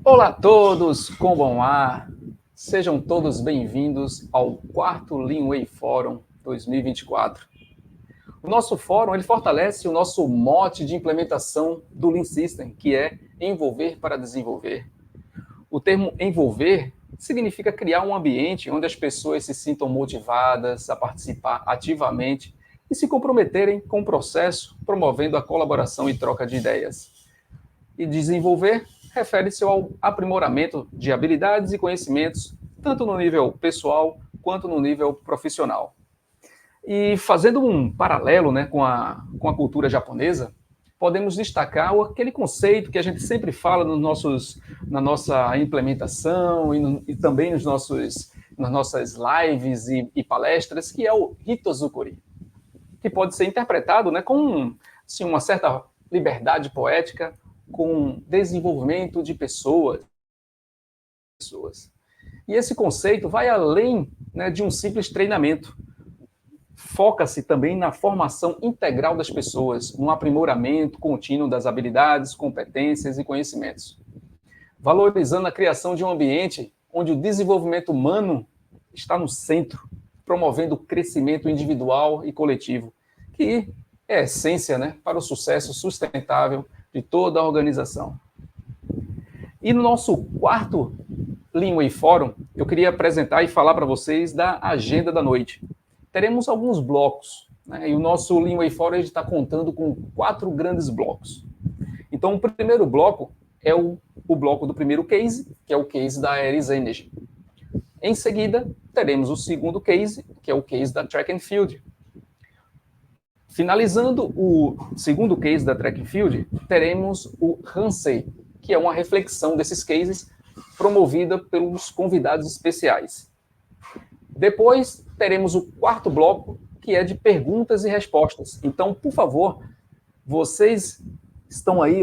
Olá a todos, como vão? Sejam todos bem-vindos ao 4º Leanway Forum 2024. O nosso fórum ele fortalece o nosso mote de implementação do Lean System, que é envolver para desenvolver. O termo envolver significa criar um ambiente onde as pessoas se sintam motivadas a participar ativamente e se comprometerem com o processo, promovendo a colaboração e troca de ideias. E desenvolver refere-se ao aprimoramento de habilidades e conhecimentos, tanto no nível pessoal quanto no nível profissional. E fazendo um paralelo, com a cultura japonesa, podemos destacar aquele conceito que a gente sempre fala na nossa implementação e também nas nossas lives e palestras, que é o Hitozukuri, que pode ser interpretado com assim, uma certa liberdade poética, com desenvolvimento de pessoas. E esse conceito vai além de um simples treinamento. Foca-se também na formação integral das pessoas, no aprimoramento contínuo das habilidades, competências e conhecimentos, valorizando a criação de um ambiente onde o desenvolvimento humano está no centro, promovendo o crescimento individual e coletivo, que é a essência para o sucesso sustentável de toda a organização. E no nosso 4º Leanway Forum, eu queria apresentar e falar para vocês da agenda da noite. Teremos alguns blocos, e o nosso Leanway Forum está contando com 4 grandes blocos. Então, o primeiro bloco é o bloco do primeiro case, que é o case da Aeris Energy. Em seguida, teremos o segundo case, que é o case da Track and Field. Finalizando o segundo case da Track and Field, teremos o Hansei, que é uma reflexão desses cases promovida pelos convidados especiais. Depois, teremos o 4º bloco, que é de perguntas e respostas. Então, por favor, vocês estão aí,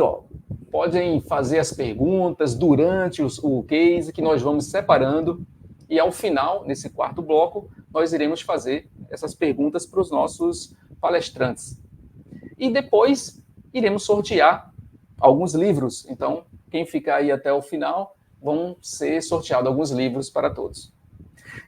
podem fazer as perguntas durante o case, que nós vamos separando, e ao final, nesse 4º bloco, nós iremos fazer essas perguntas para os nossos palestrantes. E depois, iremos sortear alguns livros. Então, quem ficar aí até o final, vão ser sorteados alguns livros para todos.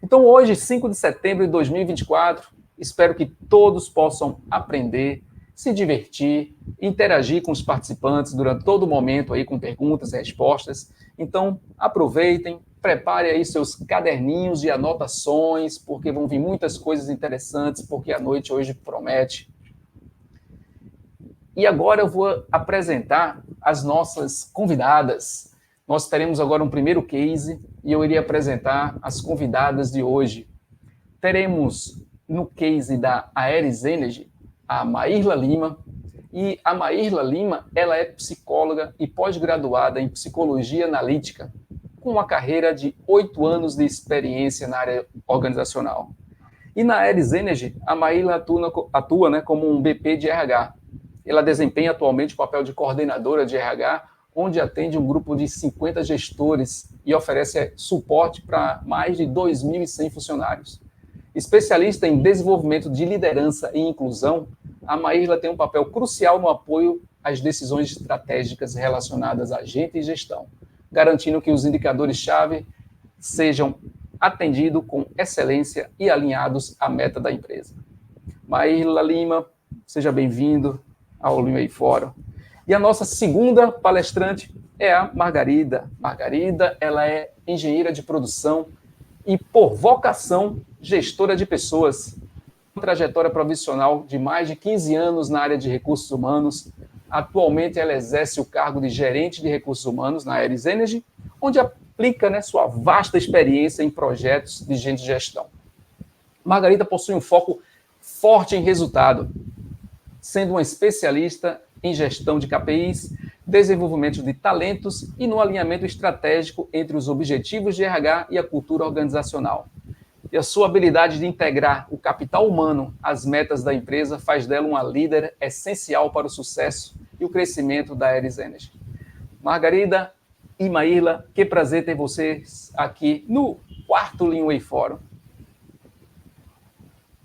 Então, hoje, 5 de setembro de 2024, espero que todos possam aprender, se divertir, interagir com os participantes durante todo o momento aí com perguntas e respostas. Então, aproveitem, preparem aí seus caderninhos de anotações, porque vão vir muitas coisas interessantes, porque a noite hoje promete. E agora eu vou apresentar as nossas convidadas. Nós teremos agora um primeiro case e eu iria apresentar as convidadas de hoje. Teremos no case da Aeris Energy a Maírla Lima. E a Maírla Lima, ela é psicóloga e pós-graduada em psicologia analítica, com uma carreira de 8 anos de experiência na área organizacional. E na Aeris Energy, a Maírla atua como um BP de RH. Ela desempenha atualmente o papel de coordenadora de RH, onde atende um grupo de 50 gestores e oferece suporte para mais de 2.100 funcionários. Especialista em desenvolvimento de liderança e inclusão, a Maírla tem um papel crucial no apoio às decisões estratégicas relacionadas a gente e gestão, garantindo que os indicadores-chave sejam atendidos com excelência e alinhados à meta da empresa. Maírla Lima, seja bem-vindo ao Leanway Fórum. E a nossa segunda palestrante é a Margarida. Margarida, ela é engenheira de produção e, por vocação, gestora de pessoas. Uma trajetória profissional de mais de 15 anos na área de recursos humanos. Atualmente, ela exerce o cargo de gerente de recursos humanos na Aeris Energy, onde aplica sua vasta experiência em projetos de gestão. Margarida possui um foco forte em resultado, sendo uma especialista em gestão de KPIs, desenvolvimento de talentos e no alinhamento estratégico entre os objetivos de RH e a cultura organizacional. E a sua habilidade de integrar o capital humano às metas da empresa faz dela uma líder essencial para o sucesso e o crescimento da Aeris Energy. Margarida e Maíla, que prazer ter vocês aqui no quarto Leanway Fórum.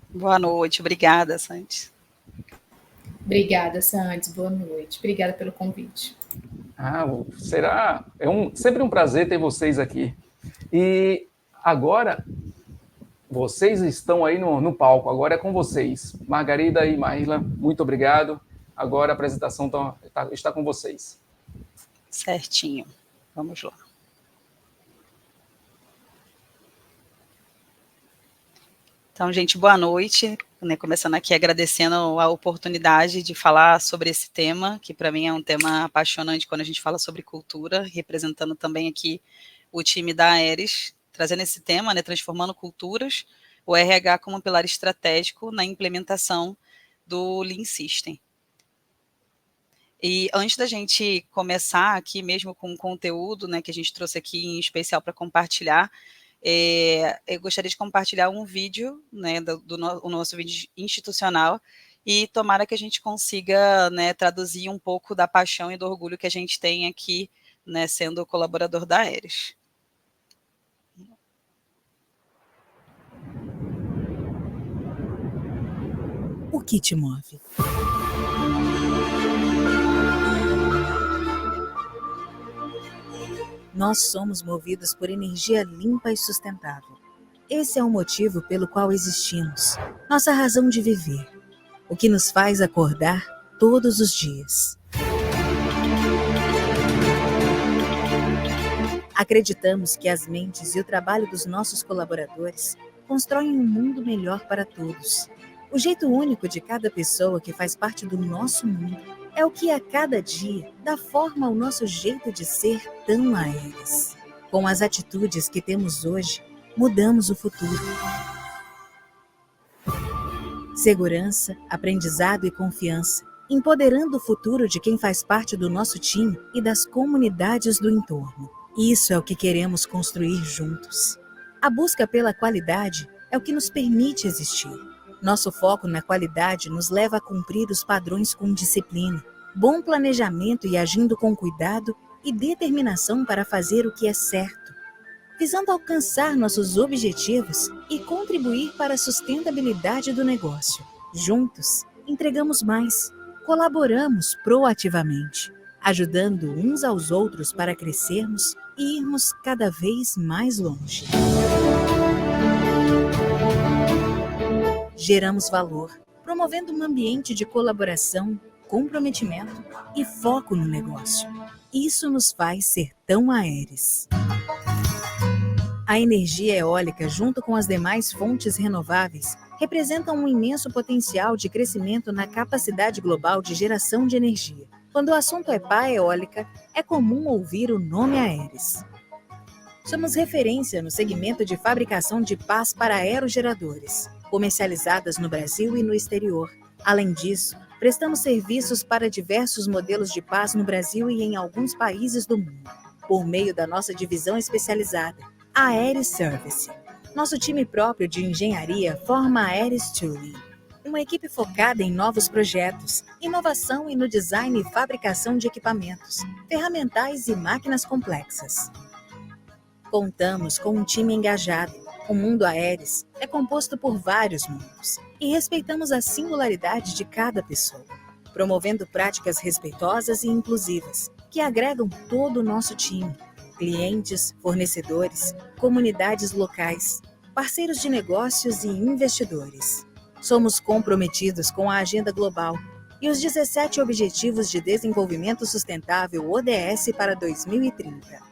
Boa noite, obrigada, Santos. Obrigada, Santos, boa noite. Obrigada pelo convite. Sempre um prazer ter vocês aqui. E agora, vocês estão aí no palco, agora é com vocês. Margarida e Maíla, muito obrigado. Agora a apresentação está com vocês. Certinho, vamos lá. Então, gente, boa noite. Começando aqui agradecendo a oportunidade de falar sobre esse tema, que para mim é um tema apaixonante quando a gente fala sobre cultura, representando também aqui o time da Aeris, trazendo esse tema, transformando culturas, o RH como um pilar estratégico na implementação do Lean System. E antes da gente começar aqui mesmo com o conteúdo, que a gente trouxe aqui em especial para compartilhar, eu gostaria de compartilhar um vídeo, do nosso vídeo institucional, e tomara que a gente consiga traduzir um pouco da paixão e do orgulho que a gente tem aqui, sendo colaborador da Aeris. O que te move? Nós somos movidos por energia limpa e sustentável. Esse é o motivo pelo qual existimos, nossa razão de viver, o que nos faz acordar todos os dias. Acreditamos que as mentes e o trabalho dos nossos colaboradores constroem um mundo melhor para todos. O jeito único de cada pessoa que faz parte do nosso mundo é o que a cada dia dá forma ao nosso jeito de ser tão Aeris. Com as atitudes que temos hoje, mudamos o futuro. Segurança, aprendizado e confiança, empoderando o futuro de quem faz parte do nosso time e das comunidades do entorno. Isso é o que queremos construir juntos. A busca pela qualidade é o que nos permite existir. Nosso foco na qualidade nos leva a cumprir os padrões com disciplina, bom planejamento e agindo com cuidado e determinação para fazer o que é certo, visando alcançar nossos objetivos e contribuir para a sustentabilidade do negócio. Juntos, entregamos mais, colaboramos proativamente, ajudando uns aos outros para crescermos e irmos cada vez mais longe. Geramos valor, promovendo um ambiente de colaboração, comprometimento e foco no negócio. Isso nos faz ser tão Aeris. A energia eólica, junto com as demais fontes renováveis, representam um imenso potencial de crescimento na capacidade global de geração de energia. Quando o assunto é pá eólica, é comum ouvir o nome Aeris. Somos referência no segmento de fabricação de pás para aerogeradores, comercializadas no Brasil e no exterior. Além disso, prestamos serviços para diversos modelos de pás no Brasil e em alguns países do mundo, por meio da nossa divisão especializada, a Aeris Service. Nosso time próprio de engenharia forma a Aeris Tooling, uma equipe focada em novos projetos, inovação e no design e fabricação de equipamentos, ferramentais e máquinas complexas. Contamos com um time engajado. O mundo Aeris é composto por vários mundos e respeitamos a singularidade de cada pessoa, promovendo práticas respeitosas e inclusivas que agregam todo o nosso time, clientes, fornecedores, comunidades locais, parceiros de negócios e investidores. Somos comprometidos com a Agenda Global e os 17 Objetivos de Desenvolvimento Sustentável ODS para 2030.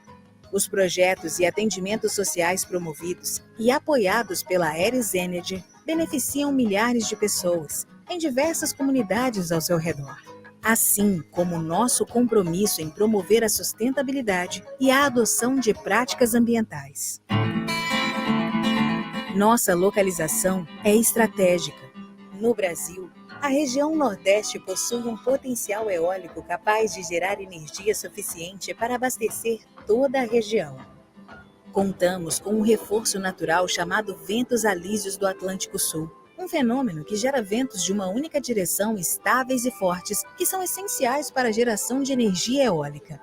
Os projetos e atendimentos sociais promovidos e apoiados pela Aeris Energy beneficiam milhares de pessoas em diversas comunidades ao seu redor, assim como o nosso compromisso em promover a sustentabilidade e a adoção de práticas ambientais. Nossa localização é estratégica. No Brasil, a região Nordeste possui um potencial eólico capaz de gerar energia suficiente para abastecer toda a região. Contamos com um reforço natural chamado ventos alísios do Atlântico Sul, um fenômeno que gera ventos de uma única direção estáveis e fortes que são essenciais para a geração de energia eólica.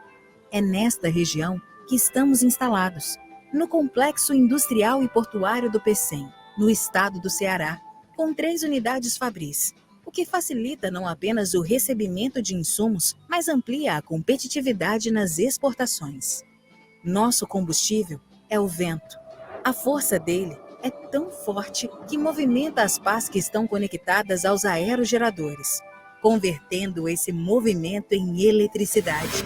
É nesta região que estamos instalados, no Complexo Industrial e Portuário do Pecém, no estado do Ceará, com 3 unidades fabris, o que facilita não apenas o recebimento de insumos, mas amplia a competitividade nas exportações. Nosso combustível é o vento. A força dele é tão forte que movimenta as pás que estão conectadas aos aerogeradores, convertendo esse movimento em eletricidade.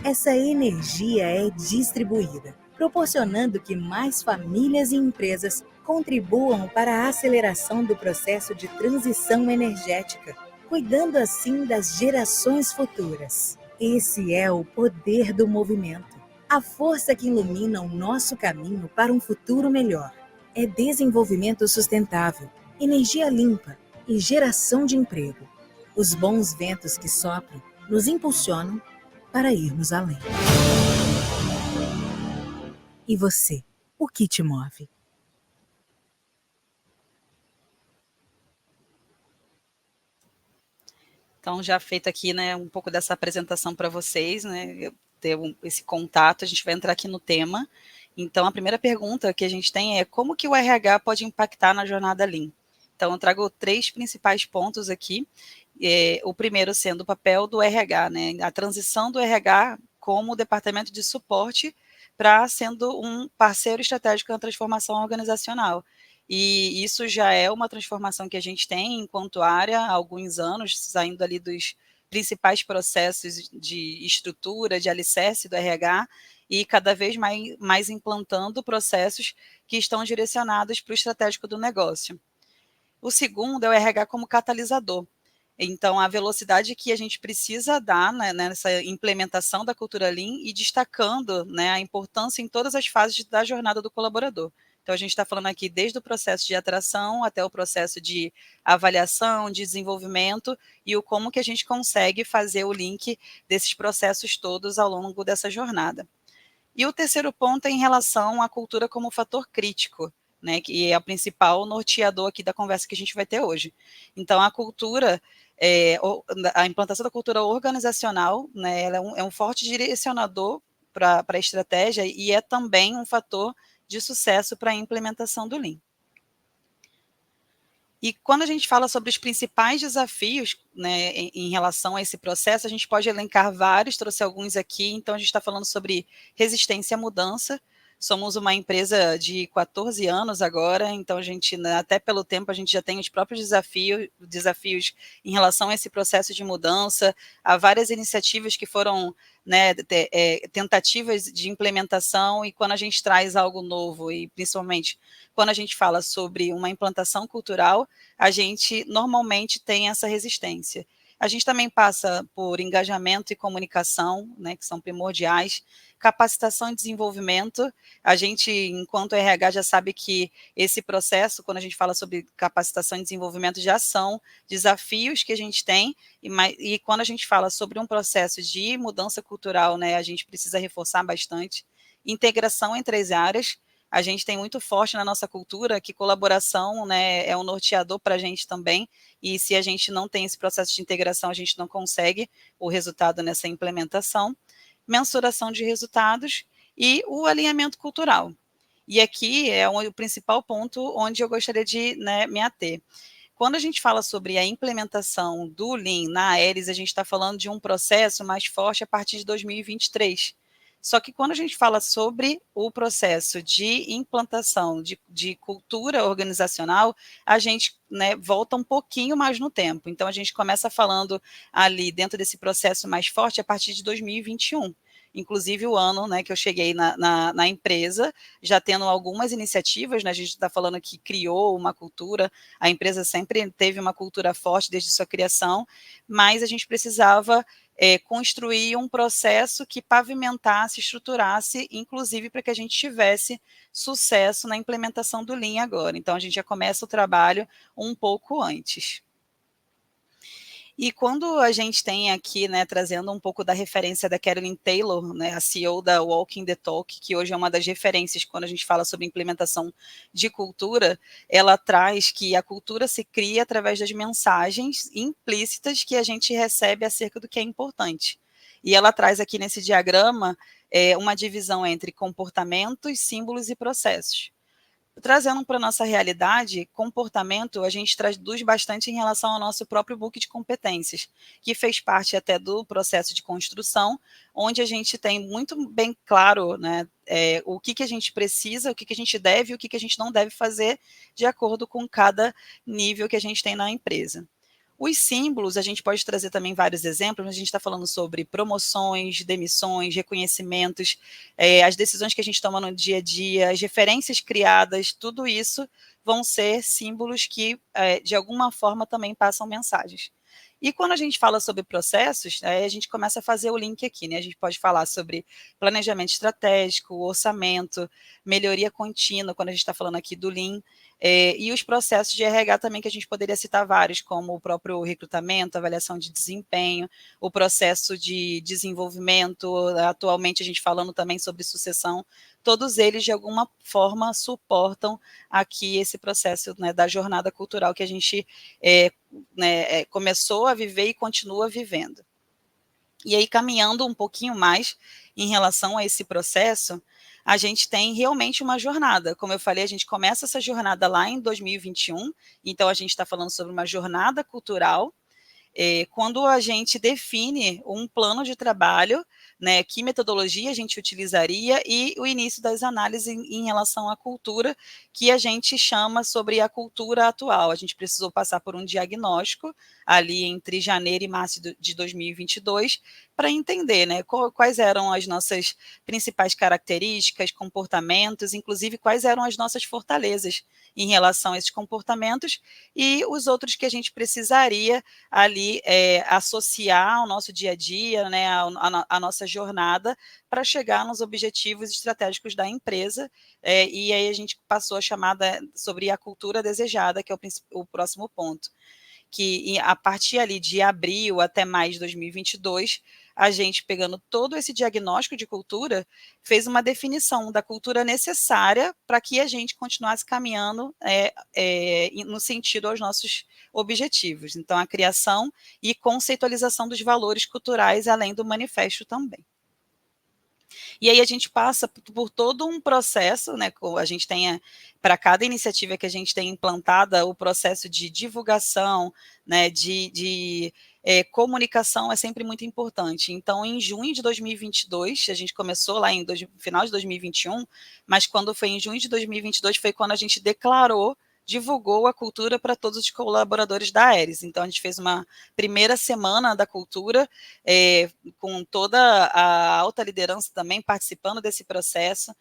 Essa energia é distribuída, proporcionando que mais famílias e empresas contribuam para a aceleração do processo de transição energética, cuidando assim das gerações futuras. Esse é o poder do movimento, a força que ilumina o nosso caminho para um futuro melhor. É desenvolvimento sustentável, energia limpa e geração de emprego. Os bons ventos que sopram nos impulsionam para irmos além. E você, o que te move? Então, já feito aqui, né, um pouco dessa apresentação para vocês, né, ter esse contato, a gente vai entrar aqui no tema. Então, a primeira pergunta que a gente tem é como que o RH pode impactar na jornada Lean? Então, eu trago 3 principais pontos aqui. O primeiro sendo o papel do RH, né, a transição do RH como departamento de suporte para sendo um parceiro estratégico na transformação organizacional. E isso já é uma transformação que a gente tem enquanto área há alguns anos, saindo ali dos principais processos de estrutura, de alicerce do RH, e cada vez mais implantando processos que estão direcionados para o estratégico do negócio. O segundo é o RH como catalisador. Então, a velocidade que a gente precisa dar, né, nessa implementação da cultura Lean e destacando, né, a importância em todas as fases da jornada do colaborador. Então, a gente está falando aqui desde o processo de atração até o processo de avaliação, de desenvolvimento e o como que a gente consegue fazer o link desses processos todos ao longo dessa jornada. E o terceiro ponto é em relação à cultura como fator crítico, né, que é o principal norteador aqui da conversa que a gente vai ter hoje. Então, a cultura, a implantação da cultura organizacional, né, ela é um forte direcionador para a estratégia e é também um fator de sucesso para a implementação do Lean. E quando a gente fala sobre os principais desafios, né, em relação a esse processo, a gente pode elencar vários, trouxe alguns aqui. Então, a gente está falando sobre resistência à mudança. Somos uma empresa de 14 anos agora, então a gente, até pelo tempo, a gente já tem os próprios desafios em relação a esse processo de mudança. Há várias iniciativas que foram, né, tentativas de implementação, e quando a gente traz algo novo, e principalmente quando a gente fala sobre uma implantação cultural, a gente normalmente tem essa resistência. A gente também passa por engajamento e comunicação, né, que são primordiais, capacitação e desenvolvimento. A gente, enquanto RH, já sabe que esse processo, quando a gente fala sobre capacitação e desenvolvimento, já são desafios que a gente tem, e quando a gente fala sobre um processo de mudança cultural, né, a gente precisa reforçar bastante. Integração entre as áreas. A gente tem muito forte na nossa cultura que colaboração, né, é um norteador para a gente também, e se a gente não tem esse processo de integração, a gente não consegue o resultado nessa implementação. Mensuração de resultados e o alinhamento cultural. E aqui é o principal ponto onde eu gostaria de, né, me ater. Quando a gente fala sobre a implementação do Lean na Aeris, a gente está falando de um processo mais forte a partir de 2023. Só que quando a gente fala sobre o processo de implantação de cultura organizacional, a gente, né, volta um pouquinho mais no tempo. Então, a gente começa falando ali dentro desse processo mais forte a partir de 2021. Inclusive o ano, né, que eu cheguei na empresa, já tendo algumas iniciativas, né, a gente está falando que criou uma cultura, a empresa sempre teve uma cultura forte desde sua criação, mas a gente precisava construir um processo que pavimentasse, estruturasse, inclusive para que a gente tivesse sucesso na implementação do Lean agora. Então, a gente já começa o trabalho um pouco antes. E quando a gente tem aqui, né, trazendo um pouco da referência da Carolyn Taylor, né, a CEO da Walking the Talk, que hoje é uma das referências quando a gente fala sobre implementação de cultura, ela traz que a cultura se cria através das mensagens implícitas que a gente recebe acerca do que é importante. E ela traz aqui nesse diagrama uma divisão entre comportamentos, símbolos e processos. Trazendo para a nossa realidade, comportamento, a gente traduz bastante em relação ao nosso próprio book de competências, que fez parte até do processo de construção, onde a gente tem muito bem claro, né, o que a gente precisa, o que a gente deve e o que a gente não deve fazer, de acordo com cada nível que a gente tem na empresa. Os símbolos, a gente pode trazer também vários exemplos, mas a gente está falando sobre promoções, demissões, reconhecimentos, as decisões que a gente toma no dia a dia, as referências criadas, tudo isso vão ser símbolos que, de alguma forma, também passam mensagens. E quando a gente fala sobre processos, a gente começa a fazer o link aqui, né? A gente pode falar sobre planejamento estratégico, orçamento, melhoria contínua, quando a gente está falando aqui do Lean, e os processos de RH também, que a gente poderia citar vários, como o próprio recrutamento, avaliação de desempenho, o processo de desenvolvimento, atualmente a gente falando também sobre sucessão, todos eles de alguma forma suportam aqui esse processo, né, da jornada cultural que a gente começou a viver e continua vivendo. E aí, caminhando um pouquinho mais em relação a esse processo, a gente tem realmente uma jornada. Como eu falei, a gente começa essa jornada lá em 2021, então a gente está falando sobre uma jornada cultural, quando a gente define um plano de trabalho, né, que metodologia a gente utilizaria e o início das análises em relação à cultura, que a gente chama sobre a cultura atual. A gente precisou passar por um diagnóstico ali entre janeiro e março de 2022 para entender, né, quais eram as nossas principais características, comportamentos, inclusive quais eram as nossas fortalezas em relação a esses comportamentos e os outros que a gente precisaria ali associar ao nosso dia a dia, né, a nossa jornada para chegar nos objetivos estratégicos da empresa, e aí a gente passou a chamada sobre a cultura desejada, que é o próximo ponto, que a partir ali de abril até maio de 2022, a gente, pegando todo esse diagnóstico de cultura, fez uma definição da cultura necessária para que a gente continuasse caminhando no sentido aos nossos objetivos. Então, a criação e conceitualização dos valores culturais, além do manifesto também. E aí a gente passa por todo um processo, né? A gente tem, para cada iniciativa que a gente tem implantada, o processo de divulgação, né? Comunicação é sempre muito importante. Então, em junho de 2022, a gente começou lá final de 2021, mas quando foi em junho de 2022 foi quando a gente divulgou a cultura para todos os colaboradores da Aeres. Então, a gente fez uma primeira semana da cultura, com toda a alta liderança também participando desse processo,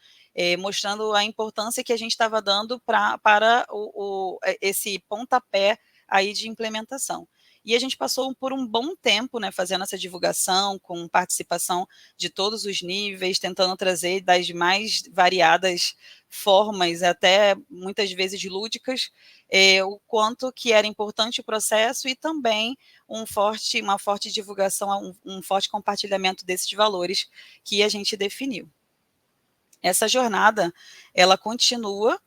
mostrando a importância que a gente estava dando para esse pontapé aí de implementação. E a gente passou por um bom tempo, né, fazendo essa divulgação, com participação de todos os níveis, tentando trazer das mais variadas formas, até muitas vezes lúdicas, o quanto que era importante o processo e também uma forte divulgação, um forte compartilhamento desses valores que a gente definiu. Essa jornada, ela continua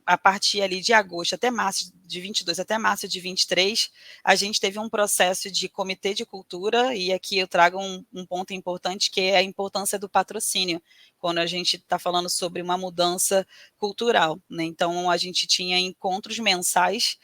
a partir ali de agosto até março de 22 até março de 23, a gente teve um processo de comitê de cultura, e aqui eu trago um ponto importante, que é a importância do patrocínio, quando a gente está falando sobre uma mudança cultural, né? Então, a gente tinha encontros mensais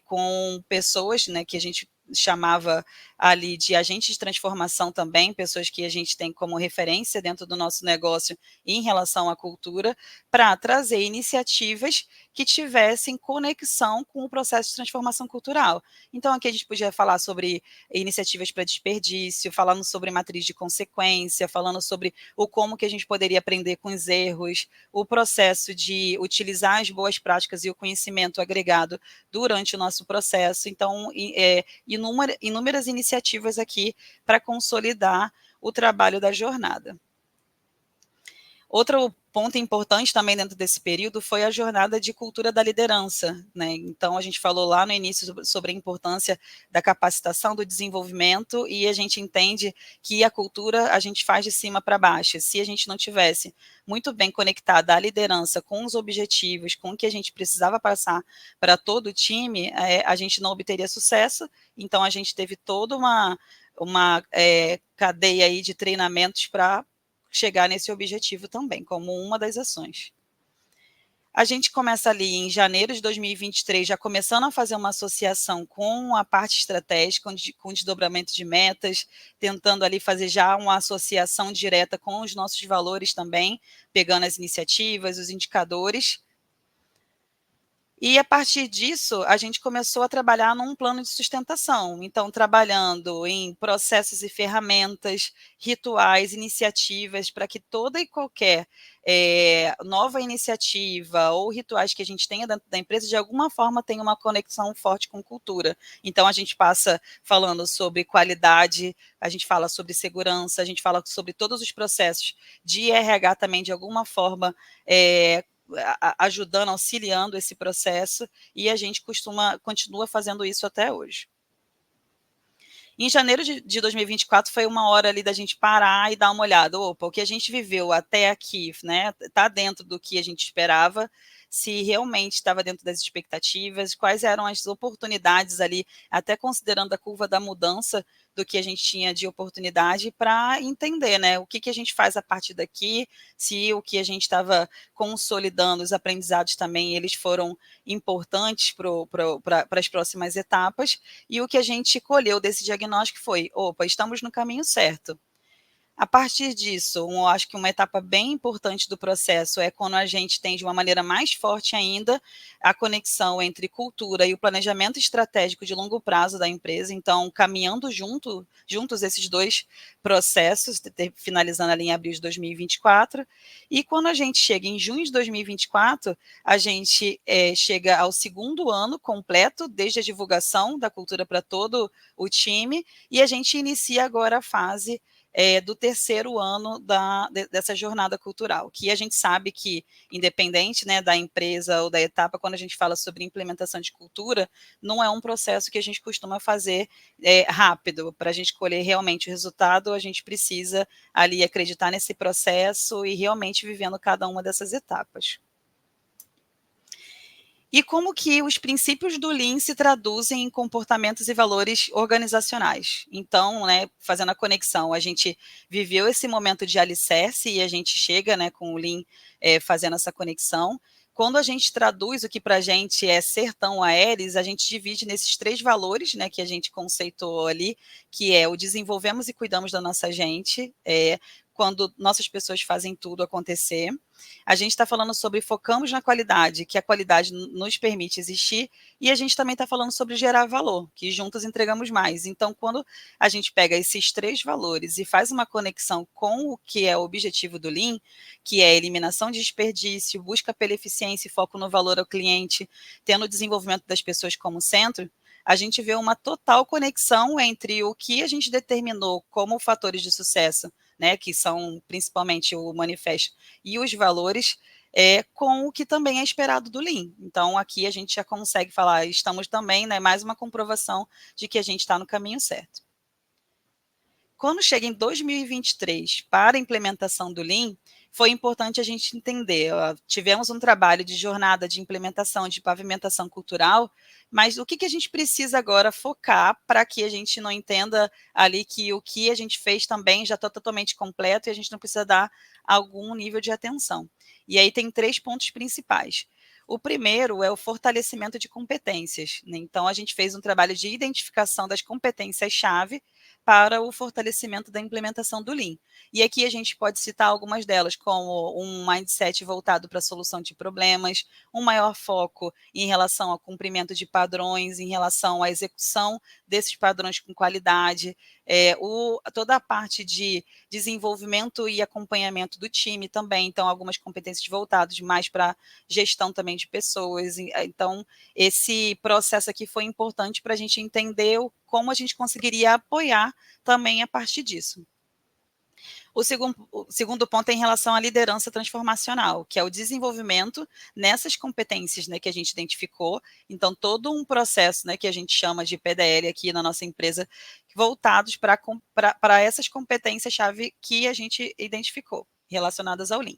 com pessoas, né, que a gente chamava ali de agentes de transformação também, pessoas que a gente tem como referência dentro do nosso negócio em relação à cultura, para trazer iniciativas que tivessem conexão com o processo de transformação cultural. Então, aqui a gente podia falar sobre iniciativas para desperdício, falando sobre matriz de consequência, falando sobre o como que a gente poderia aprender com os erros, o processo de utilizar as boas práticas e o conhecimento agregado durante o nosso processo. Então, inúmeras iniciativas aqui para consolidar o trabalho da jornada. Outro ponto importante também dentro desse período foi a jornada de cultura da liderança, né? Então, a gente falou lá no início sobre a importância da capacitação, do desenvolvimento, e a gente entende que a cultura a gente faz de cima para baixo. Se a gente não tivesse muito bem conectada a liderança com os objetivos, com o que a gente precisava passar para todo o time, a gente não obteria sucesso. Então, a gente teve toda uma cadeia aí de treinamentos para chegar nesse objetivo também, como uma das ações. A gente começa ali em janeiro de 2023, já começando a fazer uma associação com a parte estratégica, com desdobramento de metas, tentando ali fazer já uma associação direta com os nossos valores também, pegando as iniciativas, os indicadores. E, a partir disso, a gente começou a trabalhar num plano de sustentação. Então, trabalhando em processos e ferramentas, rituais, iniciativas, para que toda e qualquer nova iniciativa ou rituais que a gente tenha dentro da empresa, de alguma forma, tenha uma conexão forte com cultura. Então, a gente passa falando sobre qualidade, a gente fala sobre segurança, a gente fala sobre todos os processos de RH também, de alguma forma, ajudando, auxiliando esse processo, e a gente continua fazendo isso até hoje. Em janeiro de 2024 foi uma hora ali da gente parar e dar uma olhada, opa, o que a gente viveu até aqui, né, está dentro do que a gente esperava, se realmente estava dentro das expectativas, quais eram as oportunidades ali, até considerando a curva da mudança do que a gente tinha de oportunidade, para entender, né, o que a gente faz a partir daqui, se o que a gente estava consolidando, os aprendizados também, eles foram importantes para as próximas etapas, e o que a gente colheu desse diagnóstico foi, opa, estamos no caminho certo. A partir disso, eu acho que uma etapa bem importante do processo é quando a gente tem, de uma maneira mais forte ainda, a conexão entre cultura e o planejamento estratégico de longo prazo da empresa. Então, caminhando juntos esses dois processos, finalizando ali em abril de 2024. E quando a gente chega em junho de 2024, a gente chega ao segundo ano completo, desde a divulgação da cultura para todo o time, e a gente inicia agora a fase do terceiro ano dessa jornada cultural, que a gente sabe que, independente, né, da empresa ou da etapa, quando a gente fala sobre implementação de cultura, não é um processo que a gente costuma fazer rápido. Para a gente colher realmente o resultado, a gente precisa ali acreditar nesse processo e realmente vivendo cada uma dessas etapas. E como que os princípios do Lean se traduzem em comportamentos e valores organizacionais. Então, né, fazendo a conexão, a gente viveu esse momento de alicerce e a gente chega, né, com o Lean fazendo essa conexão. Quando a gente traduz o que para a gente é ser tão aéreos, a gente divide nesses 3 valores, né, que a gente conceitou ali, que é o desenvolvemos e cuidamos da nossa gente, quando nossas pessoas fazem tudo acontecer. A gente está falando sobre focamos na qualidade, que a qualidade nos permite existir, e a gente também está falando sobre gerar valor, que juntos entregamos mais. Então, quando a gente pega esses 3 valores e faz uma conexão com o que é o objetivo do Lean, que é eliminação de desperdício, busca pela eficiência e foco no valor ao cliente, tendo o desenvolvimento das pessoas como centro, a gente vê uma total conexão entre o que a gente determinou como fatores de sucesso, né, que são principalmente o manifesto e os valores, com o que também é esperado do Lean. Então, aqui a gente já consegue falar, estamos também, né, mais uma comprovação de que a gente está no caminho certo. Quando chega em 2023 para a implementação do Lean, foi importante a gente entender, tivemos um trabalho de jornada de implementação, de pavimentação cultural, mas o que a gente precisa agora focar para que a gente não entenda ali que o que a gente fez também já está totalmente completo e a gente não precisa dar algum nível de atenção. E aí tem 3 pontos principais. O primeiro é o fortalecimento de competências, né? Então, a gente fez um trabalho de identificação das competências-chave para o fortalecimento da implementação do Lean. E aqui a gente pode citar algumas delas, como um mindset voltado para a solução de problemas, um maior foco em relação ao cumprimento de padrões, em relação à execução desses padrões com qualidade, toda a parte de desenvolvimento e acompanhamento do time também, então algumas competências voltadas mais para gestão também de pessoas. Então, esse processo aqui foi importante para a gente entender como a gente conseguiria apoiar também a partir disso. O segundo ponto é em relação à liderança transformacional, que é o desenvolvimento nessas competências, né, que a gente identificou. Então, todo um processo, né, que a gente chama de PDL aqui na nossa empresa, voltados para essas competências-chave que a gente identificou, relacionadas ao Lean.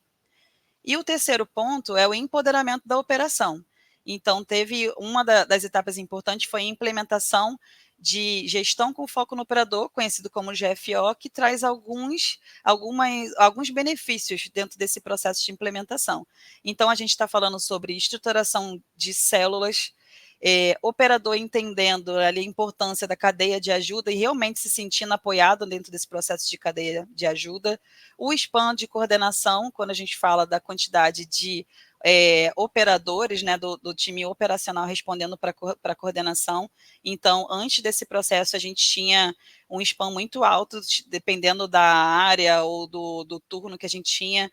E o terceiro ponto é o empoderamento da operação. Então, teve uma das etapas importantes foi a implementação de gestão com foco no operador, conhecido como GFO, que traz alguns benefícios dentro desse processo de implementação. Então, a gente está falando sobre estruturação de células, operador entendendo ali a importância da cadeia de ajuda e realmente se sentindo apoiado dentro desse processo de cadeia de ajuda, o span de coordenação, quando a gente fala da quantidade de operadores, né, do time operacional respondendo para a coordenação. Então, antes desse processo, a gente tinha um span muito alto, dependendo da área ou do turno que a gente tinha,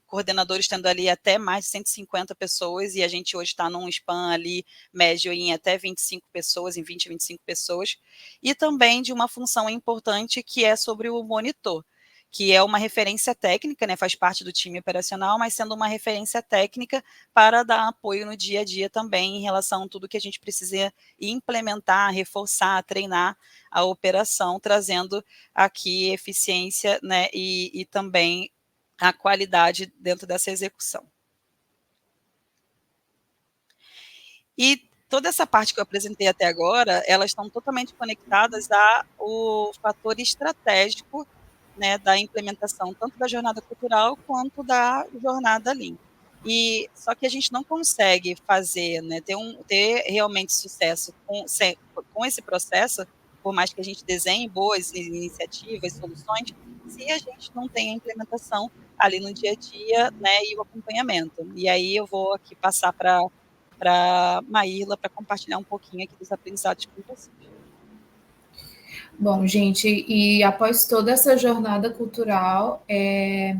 coordenadores tendo ali até mais de 150 pessoas, e a gente hoje está num span ali médio em até 25 pessoas, em 20 a 25 pessoas, e também de uma função importante que é sobre o monitor, que é uma referência técnica, né, faz parte do time operacional, mas sendo uma referência técnica para dar apoio no dia a dia também em relação a tudo que a gente precisa implementar, reforçar, treinar a operação, trazendo aqui eficiência, né, e também a qualidade dentro dessa execução. E toda essa parte que eu apresentei até agora, elas estão totalmente conectadas ao fator estratégico, né, da implementação, tanto da jornada cultural quanto da jornada Lean. E só que a gente não consegue fazer, né, ter realmente sucesso com esse processo, por mais que a gente desenhe boas iniciativas, soluções, se a gente não tem a implementação ali no dia a dia, né, e o acompanhamento. E aí eu vou aqui passar para Maíla para compartilhar um pouquinho aqui dos aprendizados com vocês. Bom, gente, e após toda essa jornada cultural,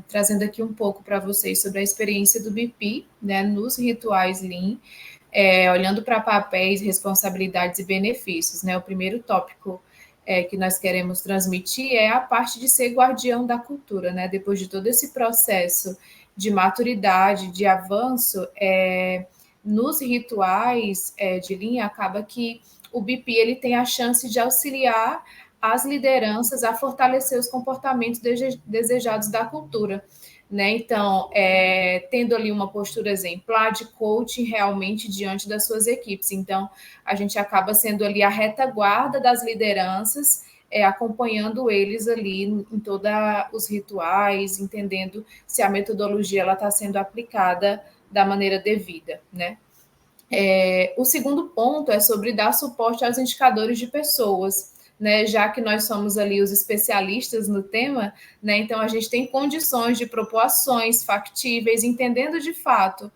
trazendo aqui um pouco para vocês sobre a experiência do BP, né, nos rituais Lean, olhando para papéis, responsabilidades e benefícios, né, o primeiro tópico que nós queremos transmitir é a parte de ser guardião da cultura, né, depois de todo esse processo de maturidade, de avanço, nos rituais de Lean, acaba que o BP ele tem a chance de auxiliar as lideranças a fortalecer os comportamentos desejados da cultura, né? Então, tendo ali uma postura exemplar de coaching realmente diante das suas equipes. Então, a gente acaba sendo ali a retaguarda das lideranças, acompanhando eles ali em todos os rituais, entendendo se a metodologia está sendo aplicada da maneira devida, né? O segundo ponto é sobre dar suporte aos indicadores de pessoas, né, já que nós somos ali os especialistas no tema, né, então a gente tem condições de propor ações factíveis, entendendo de fato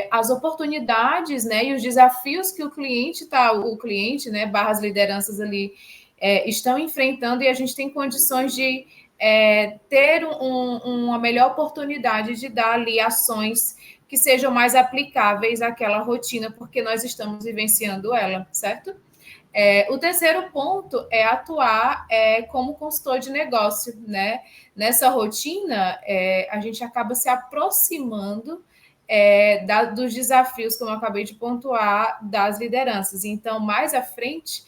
as oportunidades, né, e os desafios que o cliente, né, barra as lideranças ali estão enfrentando, e a gente tem condições de ter uma melhor oportunidade de dar ali ações que sejam mais aplicáveis àquela rotina, porque nós estamos vivenciando ela, certo? O terceiro ponto é atuar como consultor de negócio, né? Nessa rotina, a gente acaba se aproximando dos desafios, como eu acabei de pontuar, das lideranças. Então, mais à frente,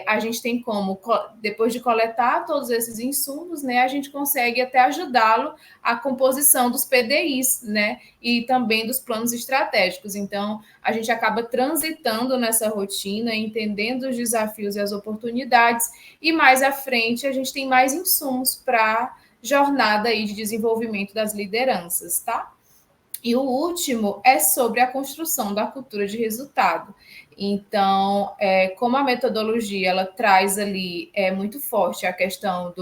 a gente tem como, depois de coletar todos esses insumos, né, a gente consegue até ajudá-lo à composição dos PDIs, né, e também dos planos estratégicos. Então, a gente acaba transitando nessa rotina, entendendo os desafios e as oportunidades, e mais à frente a gente tem mais insumos para a jornada aí de desenvolvimento das lideranças, tá? E o último é sobre a construção da cultura de resultado. Então, como a metodologia ela traz ali muito forte a questão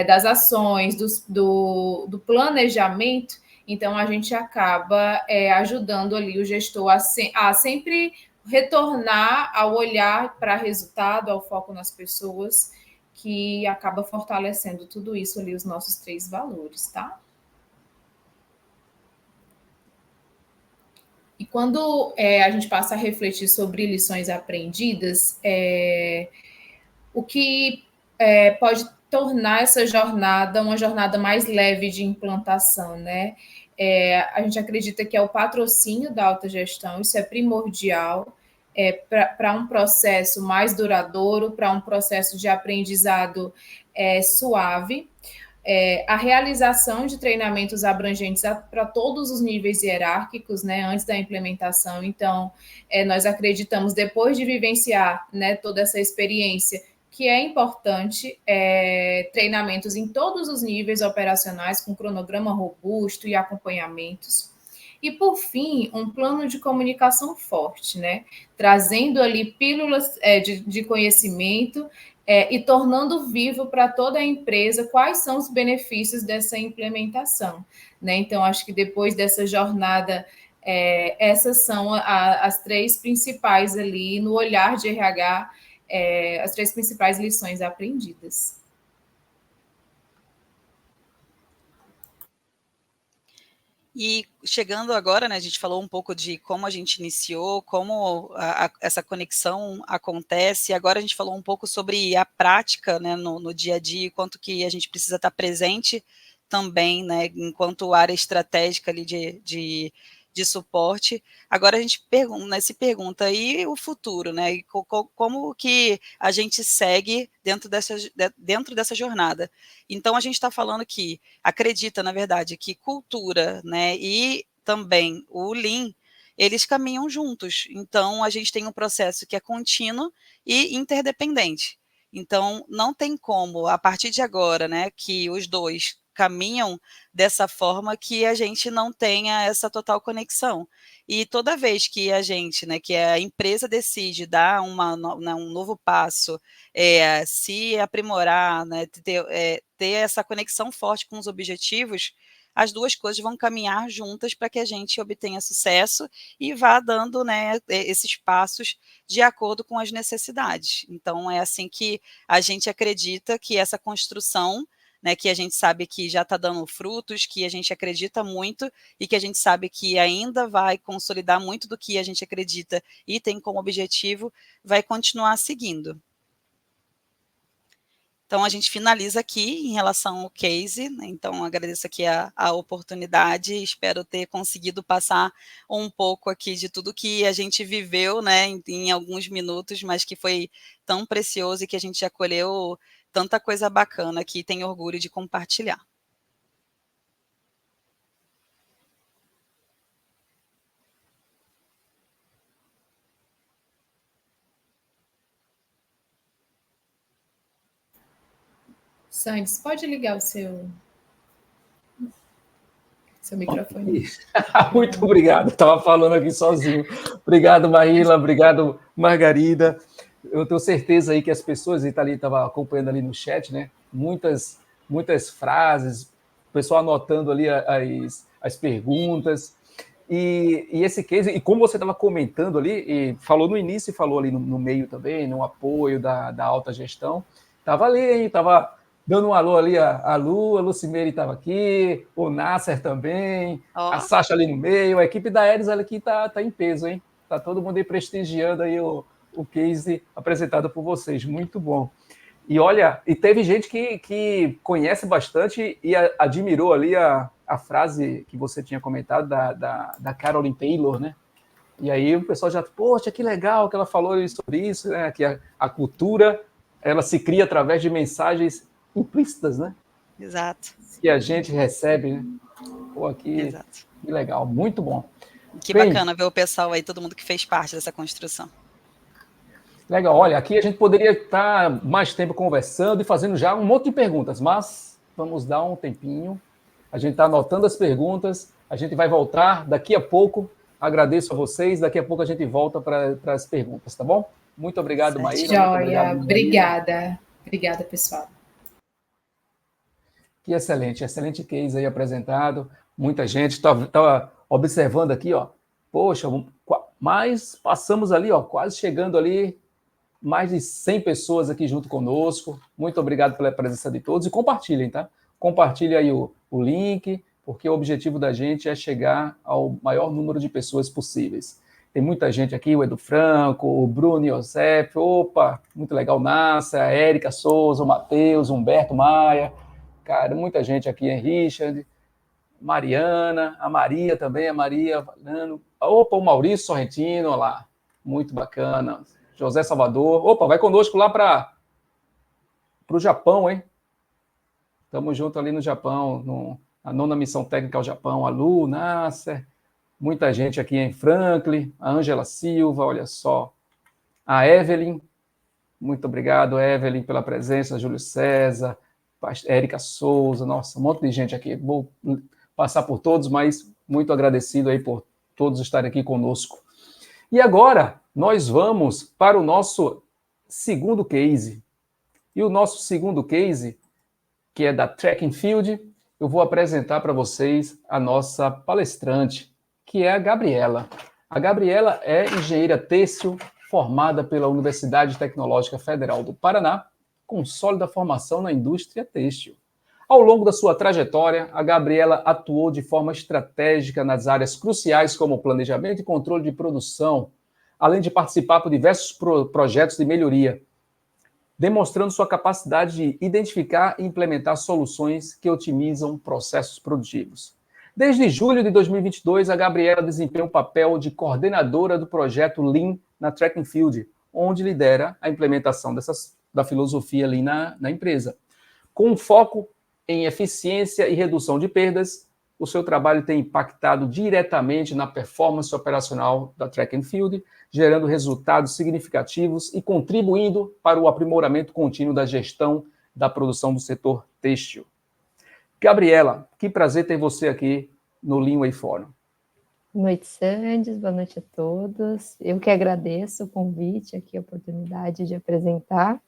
das ações, do planejamento, então a gente acaba ajudando ali o gestor a sempre retornar ao olhar para resultado, ao foco nas pessoas, que acaba fortalecendo tudo isso ali, os nossos 3 valores, tá? E quando a gente passa a refletir sobre lições aprendidas, o que pode tornar essa jornada uma jornada mais leve de implantação, né? A gente acredita que é o patrocínio da autogestão, isso é primordial para um processo mais duradouro, para um processo de aprendizado suave. A realização de treinamentos abrangentes para todos os níveis hierárquicos, né, antes da implementação. Então, nós acreditamos, depois de vivenciar, né, toda essa experiência, que é importante treinamentos em todos os níveis operacionais, com cronograma robusto e acompanhamentos. E, por fim, um plano de comunicação forte, né, trazendo ali pílulas de conhecimento e tornando vivo para toda a empresa quais são os benefícios dessa implementação, né? Então, acho que depois dessa jornada, essas são as 3 principais ali no olhar de RH, as 3 principais lições aprendidas. E chegando agora, né, a gente falou um pouco de como a gente iniciou, como essa conexão acontece, agora a gente falou um pouco sobre a prática, né, no dia a dia, quanto que a gente precisa estar presente também, né, enquanto área estratégica ali de suporte. Agora a gente se pergunta, e o futuro, né, e como que a gente segue dentro dessa jornada? Então a gente está falando que acredita, na verdade, que cultura, né, e também o Lean, eles caminham juntos. Então, a gente tem um processo que é contínuo e interdependente. Então, não tem como, a partir de agora, né, que os dois caminham dessa forma, que a gente não tenha essa total conexão. E toda vez que a gente, né, que a empresa decide dar um novo passo, se aprimorar, né, ter essa conexão forte com os objetivos, as 2 coisas vão caminhar juntas para que a gente obtenha sucesso e vá dando, né, esses passos de acordo com as necessidades. Então, é assim que a gente acredita que essa construção, né, que a gente sabe que já está dando frutos, que a gente acredita muito e que a gente sabe que ainda vai consolidar muito do que a gente acredita e tem como objetivo, vai continuar seguindo. Então, a gente finaliza aqui em relação ao case, né? Então, agradeço aqui a oportunidade, espero ter conseguido passar um pouco aqui de tudo que a gente viveu, né, em alguns minutos, mas que foi tão precioso e que a gente acolheu tanta coisa bacana que tem orgulho de compartilhar. Sandes, pode ligar o seu microfone. Muito obrigado, estava falando aqui sozinho. Obrigado, Maíla, obrigado, Margarida. Eu tenho certeza aí que as pessoas, Itali estava acompanhando ali no chat, né? Muitas frases, o pessoal anotando ali as perguntas. E esse case, e como você estava comentando ali, e falou no início e falou ali no meio também, no apoio da alta gestão, estava ali, hein? Estava dando um alô ali, a Lucimeire estava aqui, o Nasser também, a Sasha ali no meio, a equipe da Aeres aqui está em peso, hein? Está todo mundo aí prestigiando aí o case apresentado por vocês, muito bom. E olha, e teve gente que conhece bastante e admirou ali a frase que você tinha comentado da Carolyn Taylor, né? E aí o pessoal já, poxa, que legal que ela falou sobre isso, né? Que a cultura, ela se cria através de mensagens implícitas, né? Exato. Que a gente recebe, né? Pô, Exato. Que legal, muito bom. Que bacana ver o pessoal aí, todo mundo que fez parte dessa construção. Legal, olha, aqui a gente poderia estar mais tempo conversando e fazendo já um monte de perguntas, mas vamos dar um tempinho A gente está anotando as perguntas, a gente vai voltar daqui a pouco. Agradeço a vocês, daqui a pouco a gente volta para as perguntas, tá bom? Muito obrigado, Maíra. Muito obrigado, Obrigada. Obrigada, pessoal. Que excelente, excelente case aí apresentado. Muita gente estava observando aqui, ó. Poxa, mas passamos ali, ó, quase chegando ali, mais de 100 pessoas aqui junto conosco. Muito obrigado pela presença de todos e compartilhem, tá? Compartilhem aí o link, porque o objetivo da gente é chegar ao maior número de pessoas possíveis. Tem muita gente aqui, o Edu Franco, o Bruno Iosef, opa, muito legal, Nassa, a Érica Souza, o Matheus, o Humberto Maia, cara, muita gente aqui, hein, Richard, Mariana, a Maria também, a Maria, opa, o Maurício Sorrentino, olha lá, muito bacana, José Salvador, opa, vai conosco lá para o Japão, hein? Estamos juntos ali no Japão, a 9ª missão técnica ao Japão, a Lu, Nasser, muita gente aqui em Franklin, a Ângela Silva, olha só, a Evelyn, muito obrigado, Evelyn, pela presença, Júlio César, Érica Souza, nossa, um monte de gente aqui, vou passar por todos, mas muito agradecido aí por todos estarem aqui conosco. E agora, nós vamos para o nosso segundo case. E o nosso segundo case, que é da Track and Field, eu vou apresentar para vocês a nossa palestrante, que é a Gabriela. A Gabriela é engenheira têxtil formada pela Universidade Tecnológica Federal do Paraná, com sólida formação na indústria têxtil. Ao longo da sua trajetória, a Gabriela atuou de forma estratégica nas áreas cruciais como planejamento e controle de produção, além de participar por diversos projetos de melhoria, demonstrando sua capacidade de identificar e implementar soluções que otimizam processos produtivos. Desde julho de 2022, a Gabriela desempenha o papel de coordenadora do projeto Lean na Track and Field, onde lidera a implementação da filosofia Lean na empresa. Com um foco em eficiência e redução de perdas, o seu trabalho tem impactado diretamente na performance operacional da Track and Field, gerando resultados significativos e contribuindo para o aprimoramento contínuo da gestão da produção do setor têxtil. Gabriela, que prazer ter você aqui no Lean Way Forum. Boa noite, Sandes, boa noite a todos. Eu que agradeço o convite aqui, a oportunidade de apresentar.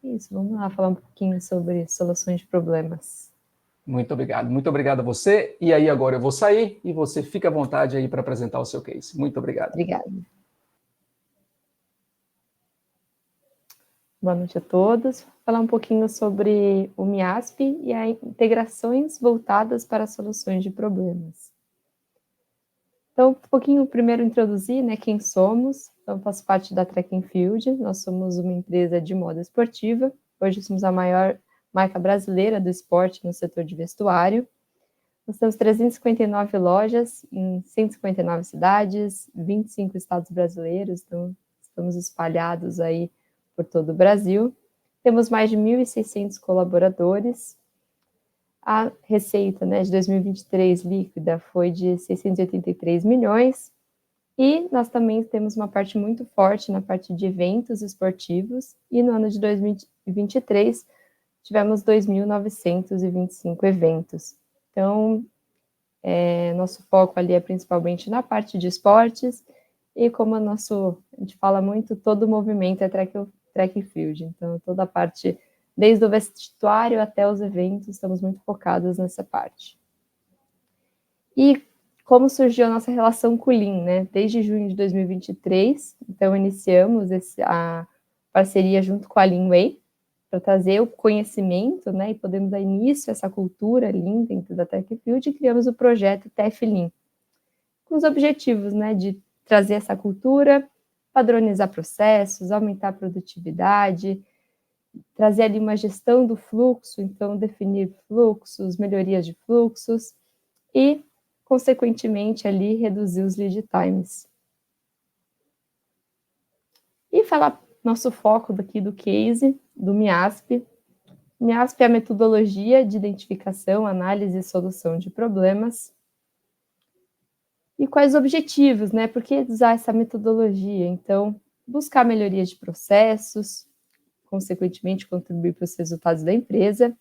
Isso, vamos lá falar um pouquinho sobre soluções de problemas. Muito obrigado a você. E aí agora eu vou sair e você fica à vontade aí para apresentar o seu case. Muito obrigado. Obrigada. Boa noite a todos. Vou falar um pouquinho sobre o MIASP e as integrações voltadas para soluções de problemas. Então, um pouquinho primeiro introduzir, né, quem somos. Então, eu faço parte da Track and Field, nós somos uma empresa de moda esportiva. Hoje somos a maior marca brasileira do esporte no setor de vestuário. Nós temos 359 lojas em 159 cidades, 25 estados brasileiros, então estamos espalhados aí por todo o Brasil. Temos mais de 1.600 colaboradores. A receita, né, de 2023 líquida foi de 683 milhões. E nós também temos uma parte muito forte na parte de eventos esportivos. E no ano de 2023, tivemos 2.925 eventos. Então, nosso foco ali é principalmente na parte de esportes. E como a gente fala muito, todo o movimento é track and field. Então, toda a parte, desde o vestuário até os eventos, estamos muito focados nessa parte. E como surgiu a nossa relação com o Lean, né? Desde junho de 2023, então iniciamos a parceria junto com a Lean Way, para trazer o conhecimento, né? E podemos dar início a essa cultura Lean dentro da Track and Field, e criamos o projeto TF Lean, com os objetivos, né? De trazer essa cultura, padronizar processos, aumentar a produtividade, trazer ali uma gestão do fluxo, então definir fluxos, melhorias de fluxos e, consequentemente, ali reduzir os lead times. E falar nosso foco daqui do case, do MIASP. MIASP é a metodologia de identificação, análise e solução de problemas. E quais objetivos, né? Por que usar essa metodologia? Então, buscar melhorias de processos, consequentemente contribuir para os resultados da empresa,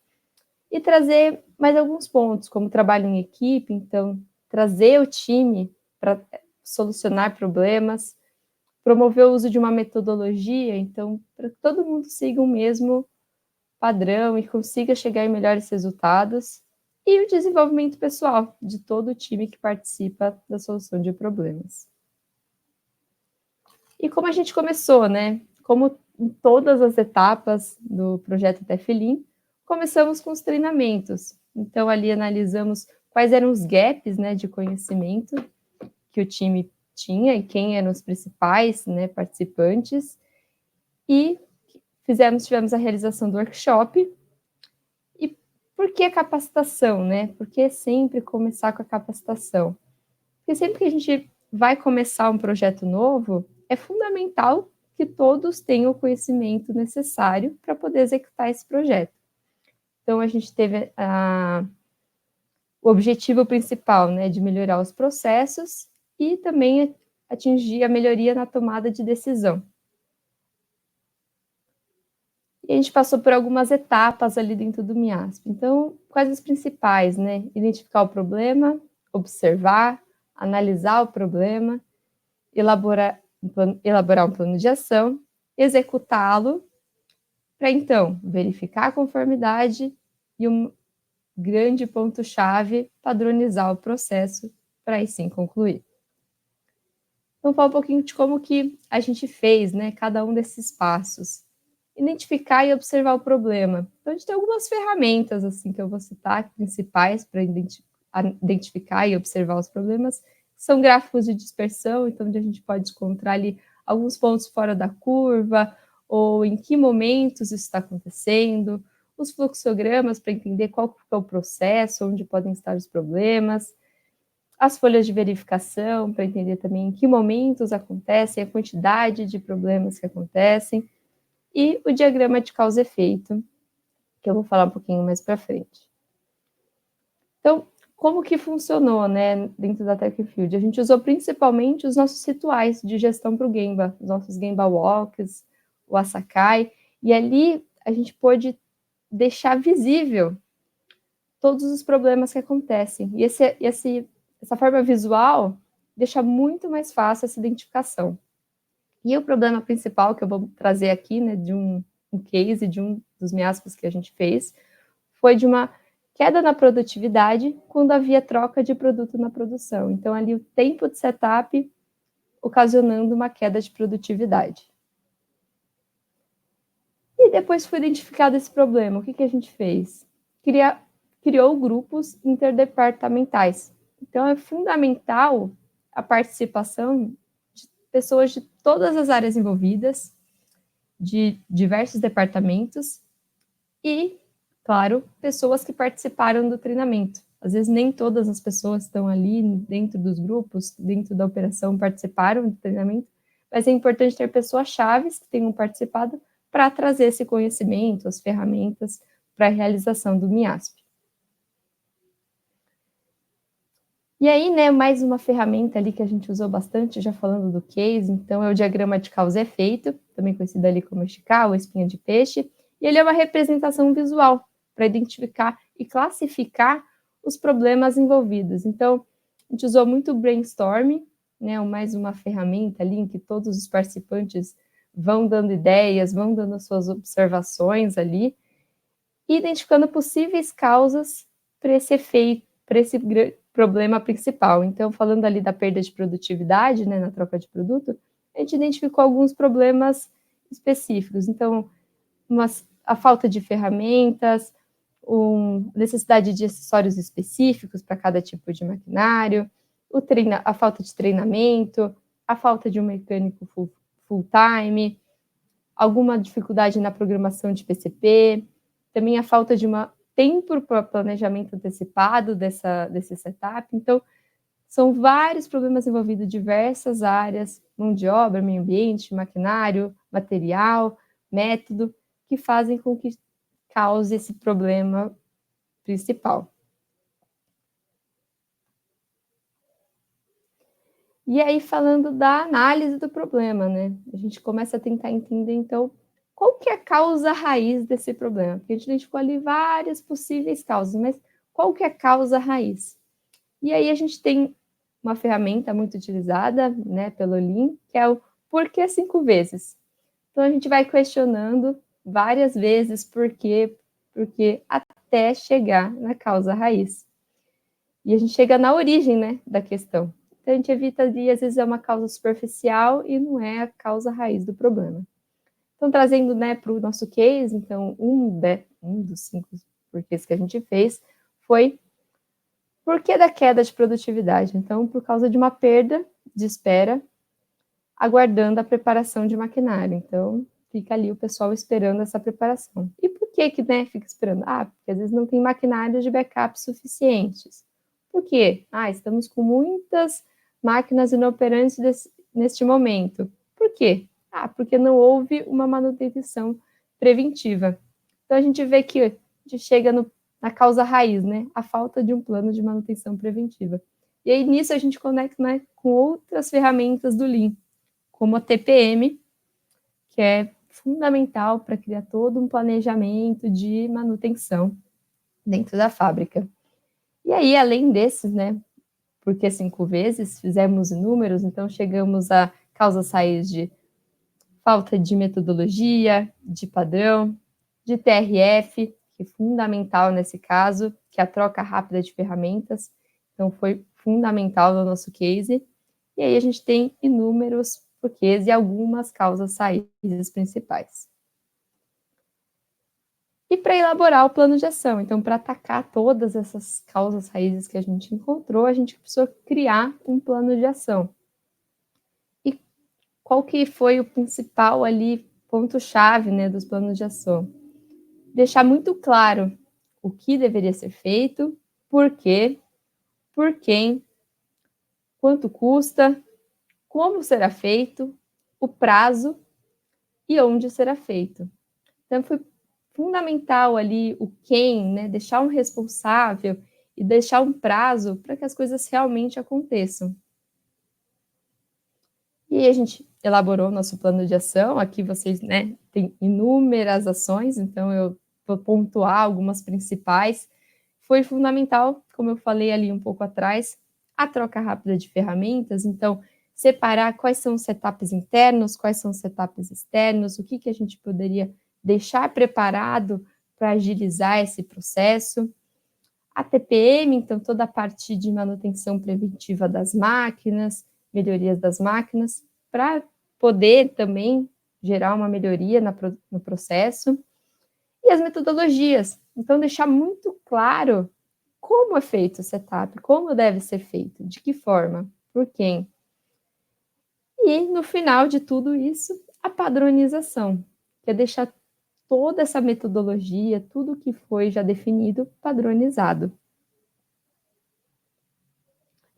e trazer mais alguns pontos, como trabalho em equipe, então, trazer o time para solucionar problemas, promover o uso de uma metodologia, então, para que todo mundo siga o mesmo padrão e consiga chegar em melhores resultados, e o desenvolvimento pessoal de todo o time que participa da solução de problemas. E como a gente começou, né? Como em todas as etapas do projeto TFLin, começamos com os treinamentos. Então, ali analisamos quais eram os gaps, né, de conhecimento que o time tinha e quem eram os principais, né, participantes. E tivemos a realização do workshop. E por que a capacitação, né? Por que sempre começar com a capacitação? Porque sempre que a gente vai começar um projeto novo, é fundamental que todos tenham o conhecimento necessário para poder executar esse projeto. Então, a gente teve o objetivo principal, né, de melhorar os processos e também atingir a melhoria na tomada de decisão. E a gente passou por algumas etapas ali dentro do MIASP. Então, quais as principais, né? Identificar o problema, observar, analisar o problema, elaborar um plano de ação, executá-lo, para então verificar a conformidade e um grande ponto-chave, padronizar o processo para aí sim concluir. Então, falar um pouquinho de como que a gente fez, né, cada um desses passos. Identificar e observar o problema. Então, a gente tem algumas ferramentas, assim, que eu vou citar, principais para identificar e observar os problemas. São gráficos de dispersão, então, onde a gente pode encontrar ali alguns pontos fora da curva, ou em que momentos isso está acontecendo, os fluxogramas para entender qual é o processo, onde podem estar os problemas, as folhas de verificação para entender também em que momentos acontecem, a quantidade de problemas que acontecem, e o diagrama de causa e efeito, que eu vou falar um pouquinho mais para frente. Então, como que funcionou, né, dentro da TechField? A gente usou principalmente os nossos rituais de gestão para o Gemba, os nossos Gemba Walks, o Asakai, e ali a gente pôde deixar visível todos os problemas que acontecem. E essa forma visual deixa muito mais fácil essa identificação. E o problema principal que eu vou trazer aqui, né, de um case, de um dos MIASPs que a gente fez, foi de uma queda na produtividade quando havia troca de produto na produção. Então, ali o tempo de setup ocasionando uma queda de produtividade. E depois foi identificado esse problema, o que a gente fez? Criou grupos interdepartamentais. Então, é fundamental a participação de pessoas de todas as áreas envolvidas, de diversos departamentos e, claro, pessoas que participaram do treinamento. Às vezes nem todas as pessoas estão ali dentro dos grupos, dentro da operação, participaram do treinamento, mas é importante ter pessoas-chave que tenham participado para trazer esse conhecimento, as ferramentas para a realização do MIASP. E aí, né, mais uma ferramenta ali que a gente usou bastante, já falando do case, então é o diagrama de causa e efeito, também conhecido ali como Ishikawa, ou espinha de peixe, e ele é uma representação visual para identificar e classificar os problemas envolvidos. Então, a gente usou muito o brainstorming, né, mais uma ferramenta ali em que todos os participantes vão dando ideias, vão dando as suas observações ali, e identificando possíveis causas para esse efeito, para esse problema principal. Então, falando ali da perda de produtividade, né, na troca de produto, a gente identificou alguns problemas específicos. Então, a falta de ferramentas, necessidade de acessórios específicos para cada tipo de maquinário, a falta de treinamento, a falta de um mecânico full-time, alguma dificuldade na programação de PCP, também a falta de tempo para planejamento antecipado desse setup. Então, são vários problemas envolvidos, diversas áreas, mão de obra, meio ambiente, maquinário, material, método, que fazem com que cause esse problema principal. E aí, falando da análise do problema, né? A gente começa a tentar entender, então, qual que é a causa raiz desse problema? Porque a gente identificou ali várias possíveis causas, mas qual que é a causa raiz? E aí a gente tem uma ferramenta muito utilizada, né, pelo Lean, que é o por que 5 vezes. Então a gente vai questionando várias vezes por quê, até chegar na causa raiz. E a gente chega na origem, né, da questão. Então a gente evita ali, às vezes é uma causa superficial e não é a causa raiz do problema. Então, trazendo, né, para o nosso case, então, um dos 5 porquês que a gente fez foi por que da queda de produtividade? Então, por causa de uma perda de espera, aguardando a preparação de maquinário. Então, fica ali o pessoal esperando essa preparação. E por que, né, fica esperando? Porque às vezes não tem maquinários de backup suficientes. Por quê? Estamos com muitas máquinas inoperantes neste momento. Por quê? Porque não houve uma manutenção preventiva. Então, a gente vê que a gente chega na causa raiz, né? A falta de um plano de manutenção preventiva. E aí, nisso, a gente conecta, né, com outras ferramentas do Lean, como a TPM, que é fundamental para criar todo um planejamento de manutenção dentro da fábrica. E aí, além desses, né, porque 5 vezes, fizemos números, então chegamos a causas raiz de falta de metodologia, de padrão, de TRF, que é fundamental nesse caso, que é a troca rápida de ferramentas. Então, foi fundamental no nosso case. E aí a gente tem inúmeros porquês e algumas causas raízes principais. E para elaborar o plano de ação, então, para atacar todas essas causas raízes que a gente encontrou, a gente precisou criar um plano de ação. E qual que foi o principal ali, ponto-chave, né, dos planos de ação? Deixar muito claro o que deveria ser feito, por quê, por quem, quanto custa, como será feito, o prazo e onde será feito. Então, foi fundamental ali o quem, né, deixar um responsável e deixar um prazo para que as coisas realmente aconteçam. E aí a gente elaborou nosso plano de ação. Aqui vocês, né, tem inúmeras ações, então eu vou pontuar algumas principais. Foi fundamental, como eu falei ali um pouco atrás, a troca rápida de ferramentas. Então, separar quais são os setups internos, quais são os setups externos, o que a gente poderia deixar preparado para agilizar esse processo. A TPM, então, toda a parte de manutenção preventiva das máquinas, melhorias das máquinas, para poder também gerar uma melhoria no processo. E as metodologias, então, deixar muito claro como é feito o setup, como deve ser feito, de que forma, por quem. E, no final de tudo isso, a padronização, que é deixar toda essa metodologia, tudo que foi já definido, padronizado.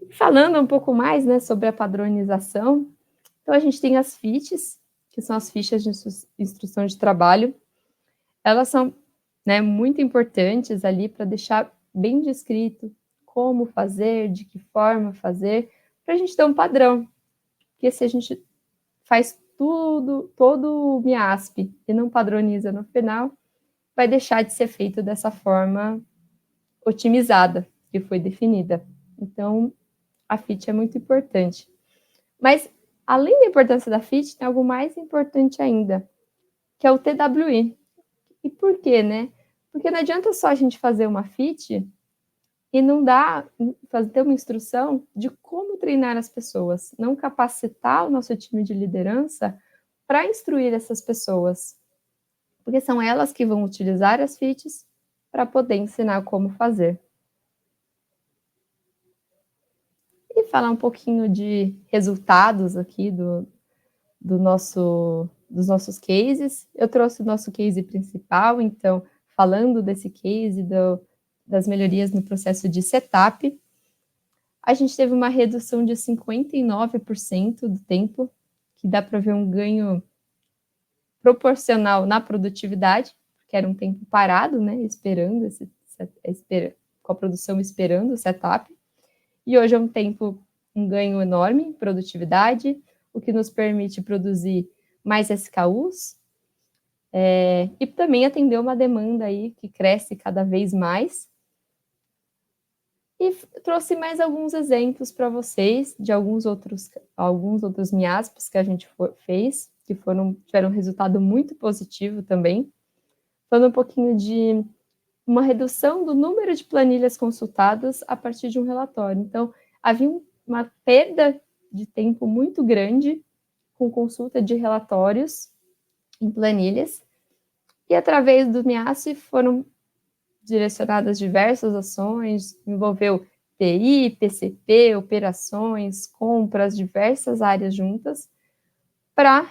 E falando um pouco mais, né, sobre a padronização, então a gente tem as FITs, que são as fichas de instrução de trabalho. Elas são, né, muito importantes ali para deixar bem descrito como fazer, de que forma fazer, para a gente ter um padrão. Porque se a gente faz todo o MIASP e não padroniza no final, vai deixar de ser feito dessa forma otimizada, que foi definida. Então, a FIT é muito importante. Mas, além da importância da FIT, tem algo mais importante ainda, que é o TWI. E por quê, né? Porque não adianta só a gente fazer uma FIT e não ter uma instrução de como treinar as pessoas, não capacitar o nosso time de liderança para instruir essas pessoas, porque são elas que vão utilizar as FITs para poder ensinar como fazer. E falar um pouquinho de resultados aqui dos nossos cases. Eu trouxe o nosso case principal, então, falando desse case das melhorias no processo de setup, a gente teve uma redução de 59% do tempo, que dá para ver um ganho proporcional na produtividade, que era um tempo parado, né, com a produção esperando o setup, e hoje é um ganho enorme em produtividade, o que nos permite produzir mais SKUs, e também atender uma demanda aí que cresce cada vez mais. E trouxe mais alguns exemplos para vocês de alguns outros MIASPs que a gente fez, que tiveram um resultado muito positivo também. Falando um pouquinho de uma redução do número de planilhas consultadas a partir de um relatório. Então, havia uma perda de tempo muito grande com consulta de relatórios em planilhas, e através do MIASP foram direcionadas diversas ações, envolveu TI, PCP, operações, compras, diversas áreas juntas, para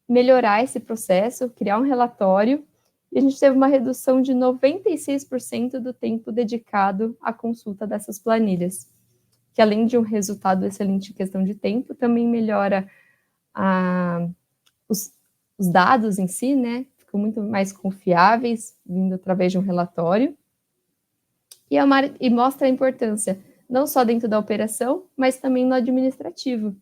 melhorar esse processo, criar um relatório, e a gente teve uma redução de 96% do tempo dedicado à consulta dessas planilhas, que além de um resultado excelente em questão de tempo, também melhora os dados em si, né? Ficam muito mais confiáveis, vindo através de um relatório, e mostra a importância, não só dentro da operação, mas também no administrativo.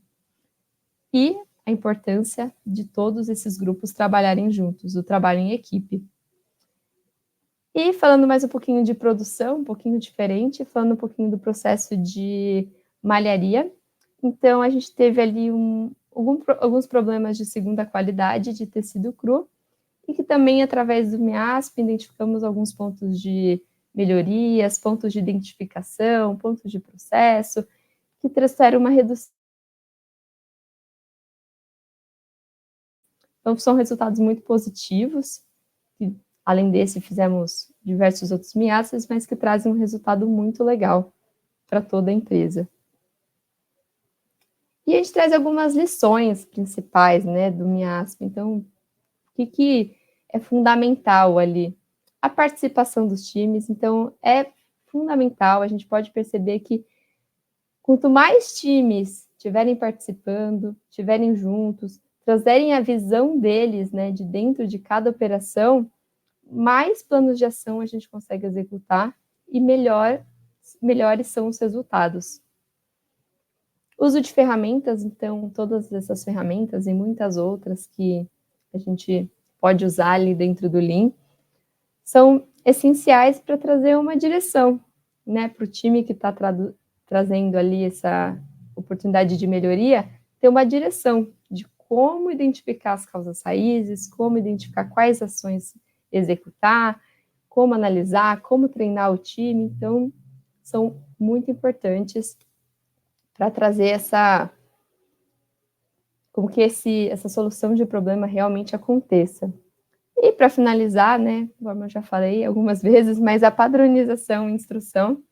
E a importância de todos esses grupos trabalharem juntos, o trabalho em equipe. E falando mais um pouquinho de produção, um pouquinho diferente, falando um pouquinho do processo de malharia. Então, a gente teve ali alguns problemas de segunda qualidade de tecido cru, e que também, através do MIASP, identificamos alguns pontos de melhorias, pontos de identificação, pontos de processo, que trouxeram uma redução. Então, são resultados muito positivos, que, além desse, fizemos diversos outros MIASPs, mas que trazem um resultado muito legal para toda a empresa. E a gente traz algumas lições principais, né, do MIASP. Então, o que é fundamental ali? A participação dos times. Então, é fundamental, a gente pode perceber que quanto mais times estiverem participando, estiverem juntos, trazerem a visão deles, né, de dentro de cada operação, mais planos de ação a gente consegue executar e melhores são os resultados. Uso de ferramentas, então, todas essas ferramentas e muitas outras que a gente pode usar ali dentro do Lean, são essenciais para trazer uma direção, né, para o time que está trazendo ali essa oportunidade de melhoria, ter uma direção de como identificar as causas raízes, como identificar quais ações executar, como analisar, como treinar o time. Então, são muito importantes para trazer como que essa solução de problema realmente aconteça. E para finalizar, né, como eu já falei algumas vezes, mas a padronização e instrução,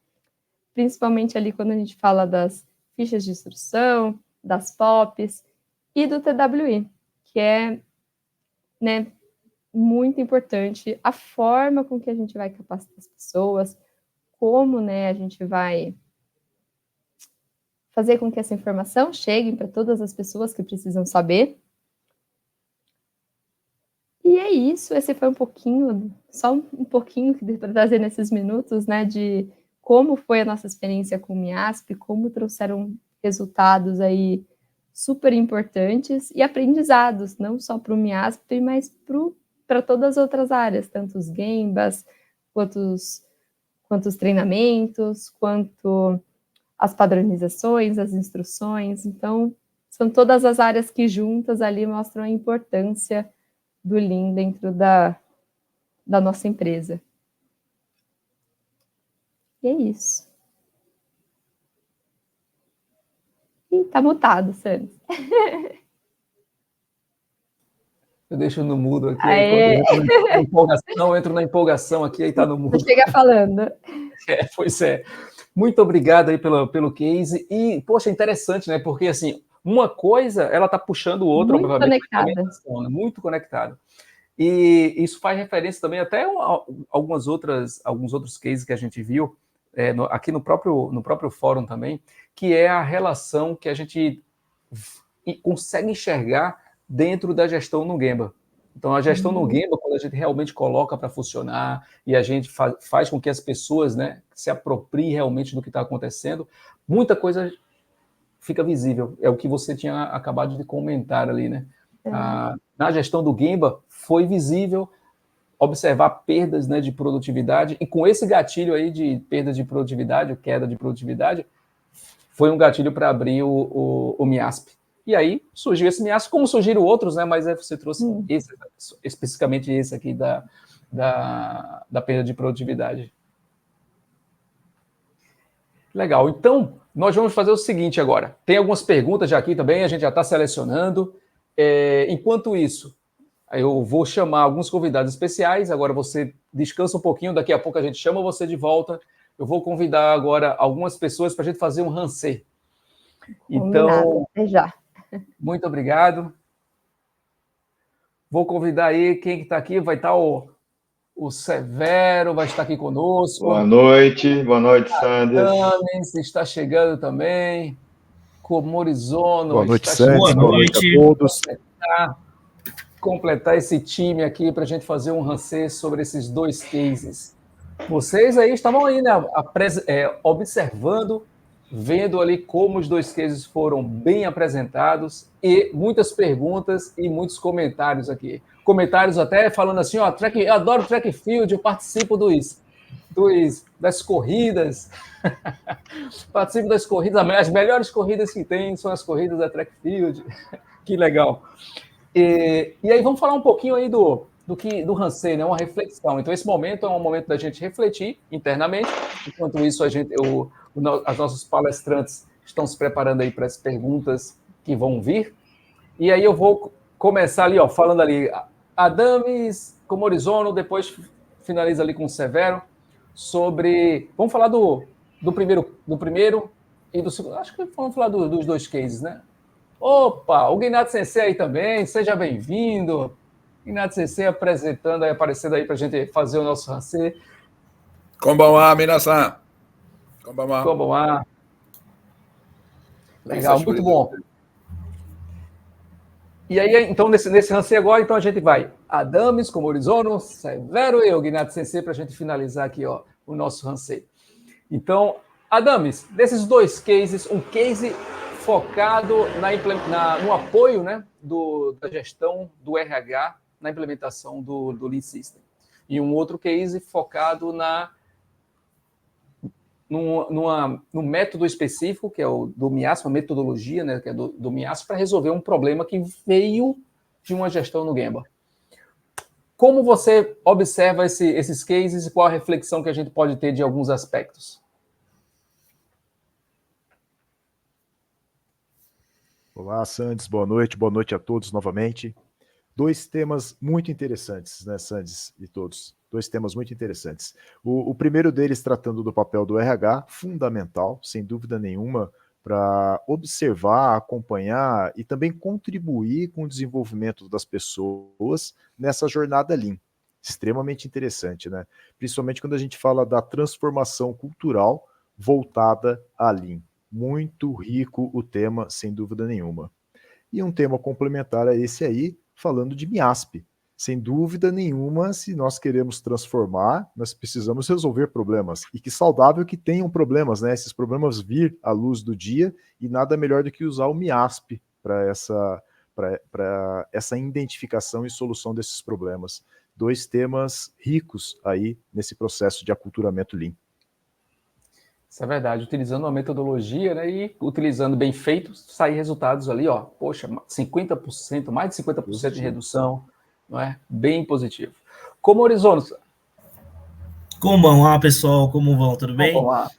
principalmente ali quando a gente fala das fichas de instrução, das POPs e do TWI, que é, né, muito importante a forma com que a gente vai capacitar as pessoas, como, né, a gente vai fazer com que essa informação chegue para todas as pessoas que precisam saber. E é isso, esse foi só um pouquinho que deu para trazer nesses minutos, né, de como foi a nossa experiência com o MIASP, como trouxeram resultados aí super importantes e aprendizados, não só para o MIASP, mas para todas as outras áreas, tanto os Gembas, quanto os treinamentos, quanto as padronizações, as instruções. Então, são todas as áreas que juntas ali mostram a importância do Lean dentro da nossa empresa. E é isso. E tá mutado, Santos. Eu deixo no mudo aqui, Aê. eu entro na empolgação aqui, aí tá no mudo. Você chega falando. Pois é. Muito obrigado aí pelo case. E, poxa, interessante, né? Porque, assim, uma coisa, ela tá puxando outra, muito obviamente. Conectada. Muito conectada. E isso faz referência também até a alguns outros cases que a gente viu aqui no próprio fórum também, que é a relação que a gente consegue enxergar dentro da gestão no Gemba. Então, a gestão no Gemba, quando a gente realmente coloca para funcionar e a gente faz com que as pessoas, né, se apropriem realmente do que está acontecendo, muita coisa fica visível. É o que você tinha acabado de comentar ali, né? na gestão do Gemba foi visível observar perdas, né, de produtividade, e com esse gatilho aí de perda de produtividade, queda de produtividade, foi um gatilho para abrir o MIASP. E aí surgiu esse MIASP, como surgiram outros, né, mas você trouxe especificamente esse aqui da perda de produtividade. Legal, então nós vamos fazer o seguinte agora. Tem algumas perguntas já aqui também, a gente já está selecionando. Enquanto isso, eu vou chamar alguns convidados especiais. Agora você descansa um pouquinho, daqui a pouco a gente chama você de volta. Eu vou convidar agora algumas pessoas para a gente fazer um rancê. Então, já. Muito obrigado. Vou convidar aí quem está aqui. Vai estar o Severo, vai estar aqui conosco. Boa noite, Sanders. Adames está chegando também. Comorizono. Boa noite, Sanders. Boa noite a todos. Completar esse time aqui para a gente fazer um rancê sobre esses dois cases. Vocês aí estavam aí, né, observando, vendo ali como os dois cases foram bem apresentados e muitas perguntas e muitos comentários aqui. Comentários até falando assim, ó, eu adoro track field, eu participo das corridas, participo das corridas, as melhores corridas que tem são as corridas da track field. Que legal. E aí vamos falar um pouquinho aí do rancê, né? Uma reflexão. Então esse momento é um momento da gente refletir internamente. Enquanto isso as nossas palestrantes estão se preparando aí para as perguntas que vão vir. E aí eu vou começar ali, ó, falando ali Adames, Comorizono, depois finaliza ali com o Severo sobre. Vamos falar do primeiro e do segundo. Acho que vamos falar dos dois cases, né? Opa, o Gnat Sensei aí também, seja bem-vindo. Gnat Sensei aparecendo aí para a gente fazer o nosso rancê. Konbanwa, minasan. Konbanwa. Legal, muito bom. E aí, então, nesse rancê agora, então a gente vai Adames, Comorizono, Severo e o Gnat Sensei para a gente finalizar aqui, ó, o nosso rancê. Então, Adames, desses dois cases, um case focado no apoio, né, da gestão do RH na implementação do Lean System. E um outro case focado no método específico, que é o do MIASP, a metodologia, né, que é do MIASP, para resolver um problema que veio de uma gestão no Gemba. Como você observa esses cases e qual a reflexão que a gente pode ter de alguns aspectos? Olá, Sandes, boa noite a todos novamente. Dois temas muito interessantes, né, Sandes e todos? Dois temas muito interessantes. O primeiro deles tratando do papel do RH, fundamental, sem dúvida nenhuma, para observar, acompanhar e também contribuir com o desenvolvimento das pessoas nessa jornada Lean. Extremamente interessante, né? Principalmente quando a gente fala da transformação cultural voltada a Lean. Muito rico o tema, sem dúvida nenhuma. E um tema complementar a esse aí, falando de MIASP. Sem dúvida nenhuma, se nós queremos transformar, nós precisamos resolver problemas. E que saudável que tenham problemas, né? Esses problemas vir à luz do dia, e nada melhor do que usar o MIASP para essa identificação e solução desses problemas. Dois temas ricos aí nesse processo de aculturamento Lean. Isso é verdade, utilizando uma metodologia, né, e utilizando bem feito, sair resultados ali, ó, poxa, 50%, mais de 50% positivo. De redução, não é? Bem positivo. Comorizono. Konbanwa, pessoal, como vão? Tudo bem? Konbanwa.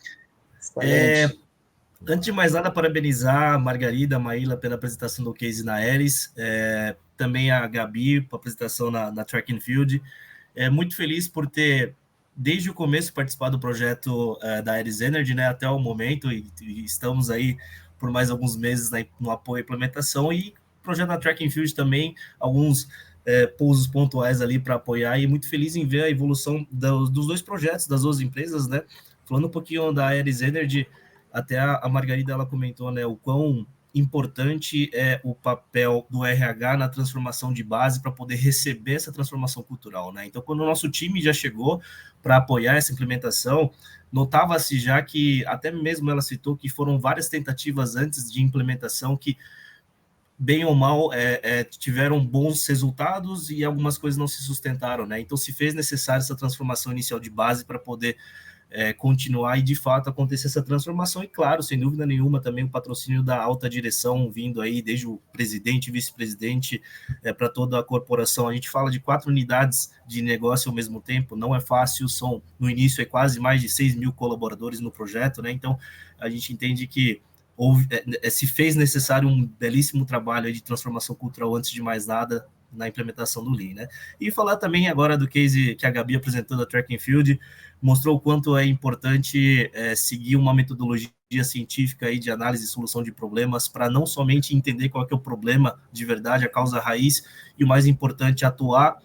Antes de mais nada, parabenizar a Margarida, a Maíla pela apresentação do case na Aeres, também a Gabi pela apresentação na Track and Field. Muito feliz por ter desde o começo participar do projeto da Aeres Energy, né, até o momento, e estamos aí por mais alguns meses no apoio à implementação, e o projeto da Track and Field também, alguns pousos pontuais ali para apoiar, e muito feliz em ver a evolução dos dois projetos, das duas empresas, né. Falando um pouquinho da Aeres Energy, até a Margarida, ela comentou, né, o quão importante é o papel do RH na transformação de base para poder receber essa transformação cultural, né? Então, quando o nosso time já chegou para apoiar essa implementação, notava-se já que, até mesmo ela citou que foram várias tentativas antes de implementação que bem ou mal, tiveram bons resultados e algumas coisas não se sustentaram, né? Então se fez necessário essa transformação inicial de base para poder continuar e, de fato, acontecer essa transformação. E, claro, sem dúvida nenhuma, também o patrocínio da alta direção vindo aí, desde o presidente, vice-presidente, para toda a corporação. A gente fala de 4 unidades de negócio ao mesmo tempo, não é fácil, no início, quase mais de 6 mil colaboradores no projeto, né? Então, a gente entende que se fez necessário um belíssimo trabalho de transformação cultural, antes de mais nada, na implementação do Lean, né? E falar também agora do case que a Gabi apresentou da Track and Field, mostrou o quanto é importante seguir uma metodologia científica aí de análise e solução de problemas, para não somente entender qual é o problema de verdade, a causa raiz, e o mais importante, atuar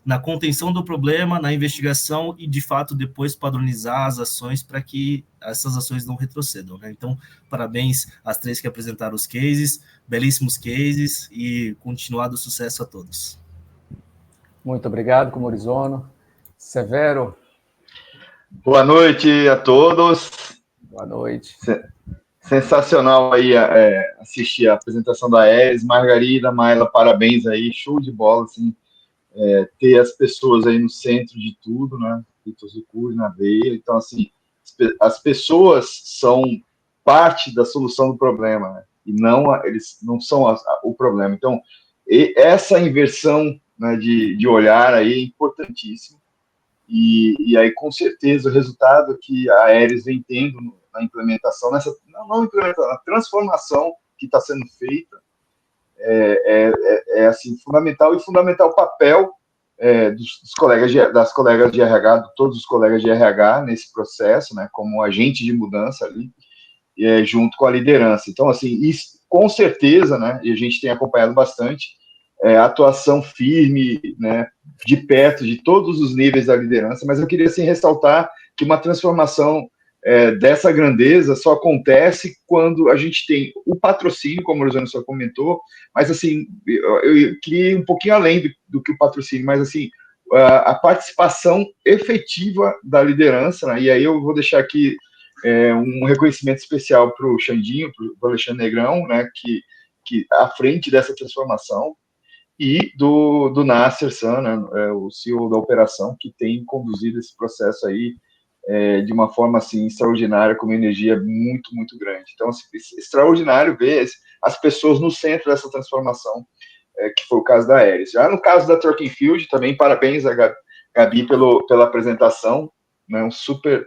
na contenção do problema, na investigação e, de fato, depois padronizar as ações para que essas ações não retrocedam, né? Então, parabéns às 3 que apresentaram os cases, belíssimos cases, e continuado sucesso a todos. Muito obrigado, Comorizono. Severo. Boa noite a todos. Boa noite. Sensacional aí assistir a apresentação da Aeres. Margarida, Maila, parabéns aí, show de bola, assim, ter as pessoas aí no centro de tudo, né? Os recursos na veia. Então, assim, as pessoas são parte da solução do problema, né? E eles não são o problema. Então, essa inversão, né, de olhar aí é importantíssimo. E aí, com certeza, o resultado que a Aeres vem tendo na implementação, na transformação que está sendo feita, assim, fundamental, e fundamental o papel das colegas de RH, de todos os colegas de RH nesse processo, né, como agente de mudança ali, junto com a liderança. Então, assim, isso, com certeza, né, e a gente tem acompanhado bastante, a atuação firme, né, de perto, de todos os níveis da liderança, mas eu queria, assim, ressaltar que uma transformação dessa grandeza só acontece quando a gente tem o patrocínio, como o Rosana só comentou, mas, assim, eu queria ir um pouquinho além do que o patrocínio, mas, assim, a participação efetiva da liderança, né, e aí eu vou deixar aqui um reconhecimento especial para o Xandinho, para o Alexandre Negrão, né, que à frente dessa transformação, e do Nasser San, né, o CEO da operação, que tem conduzido esse processo aí de uma forma, assim, extraordinária, com uma energia muito, muito grande. Então, assim, extraordinário ver as pessoas no centro dessa transformação, que foi o caso da Aeres. Já no caso da Track and Field, também parabéns a Gabi pela apresentação, né, um super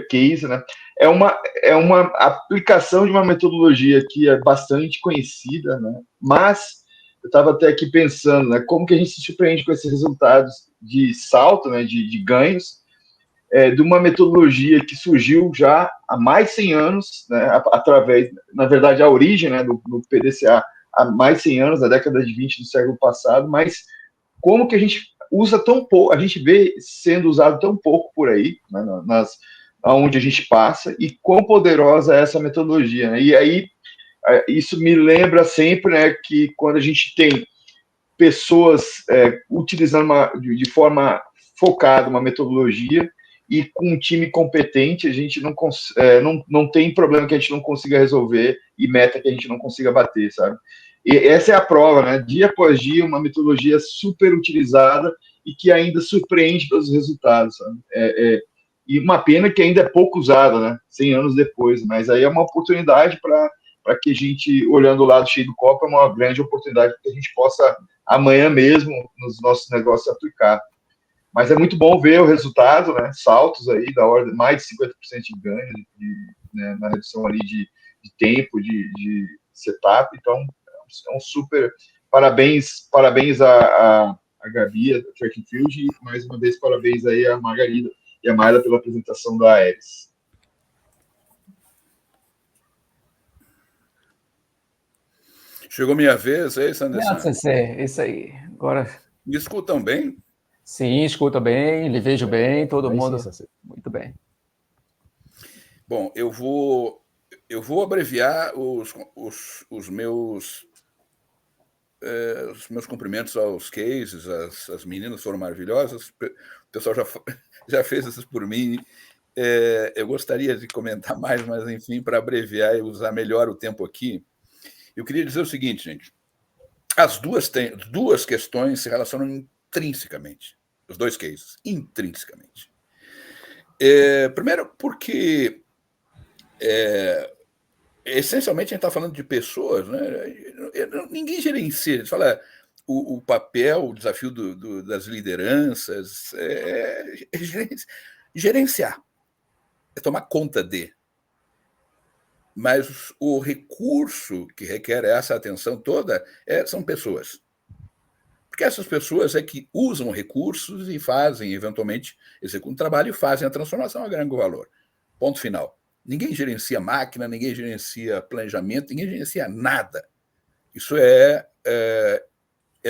case, né? É uma aplicação de uma metodologia que é bastante conhecida, né? Mas eu estava até aqui pensando, né, como que a gente se surpreende com esses resultados de salto, né, de ganhos, de uma metodologia que surgiu já há mais de 100 anos, né, através, na verdade, a origem, né, do PDCA há mais de 100 anos, na década de 20 do século passado, mas como que a gente usa tão pouco, a gente vê sendo usado tão pouco por aí, né, onde a gente passa, e quão poderosa é essa metodologia, né? E aí, isso me lembra sempre, né, que quando a gente tem pessoas utilizando de forma focada uma metodologia e com um time competente, a gente não tem problema que a gente não consiga resolver e meta que a gente não consiga bater, sabe? E essa é a prova, né? Dia após dia, uma metodologia super utilizada e que ainda surpreende pelos resultados, sabe? E uma pena que ainda é pouco usada, né? 100 anos depois, mas aí é uma oportunidade para que a gente, olhando o lado cheio do copo, é uma grande oportunidade para que a gente possa, amanhã mesmo, nos nossos negócios, aplicar. Mas é muito bom ver o resultado, né? Saltos aí da ordem, mais de 50% de ganho, né, na redução ali de tempo, de setup. Então, é um super... Parabéns a Gabi, a Track and Field, e mais uma vez parabéns aí a Margarida e a Mayla pela apresentação da Aeres. Chegou minha vez, é isso, Anderson? Isso aí. Agora... Me escutam bem? Sim, escuta bem, lhe vejo bem, todo mundo sim. muito bem. Bom, eu vou abreviar os meus cumprimentos aos cases, as meninas foram maravilhosas, o pessoal já fez isso por mim. Eu gostaria de comentar mais, mas, enfim, para abreviar e usar melhor o tempo aqui, eu queria dizer o seguinte, gente, As duas questões se relacionam intrinsecamente, os dois cases, intrinsecamente. Primeiro, porque essencialmente a gente está falando de pessoas, né? Ninguém gerencia, a gente fala o papel, o desafio das lideranças é gerenciar, é tomar conta de. Mas o recurso que requer essa atenção toda são pessoas. Porque essas pessoas é que usam recursos e fazem, eventualmente, executam o trabalho e fazem a transformação a grande valor. Ponto final. Ninguém gerencia máquina, ninguém gerencia planejamento, ninguém gerencia nada. Isso é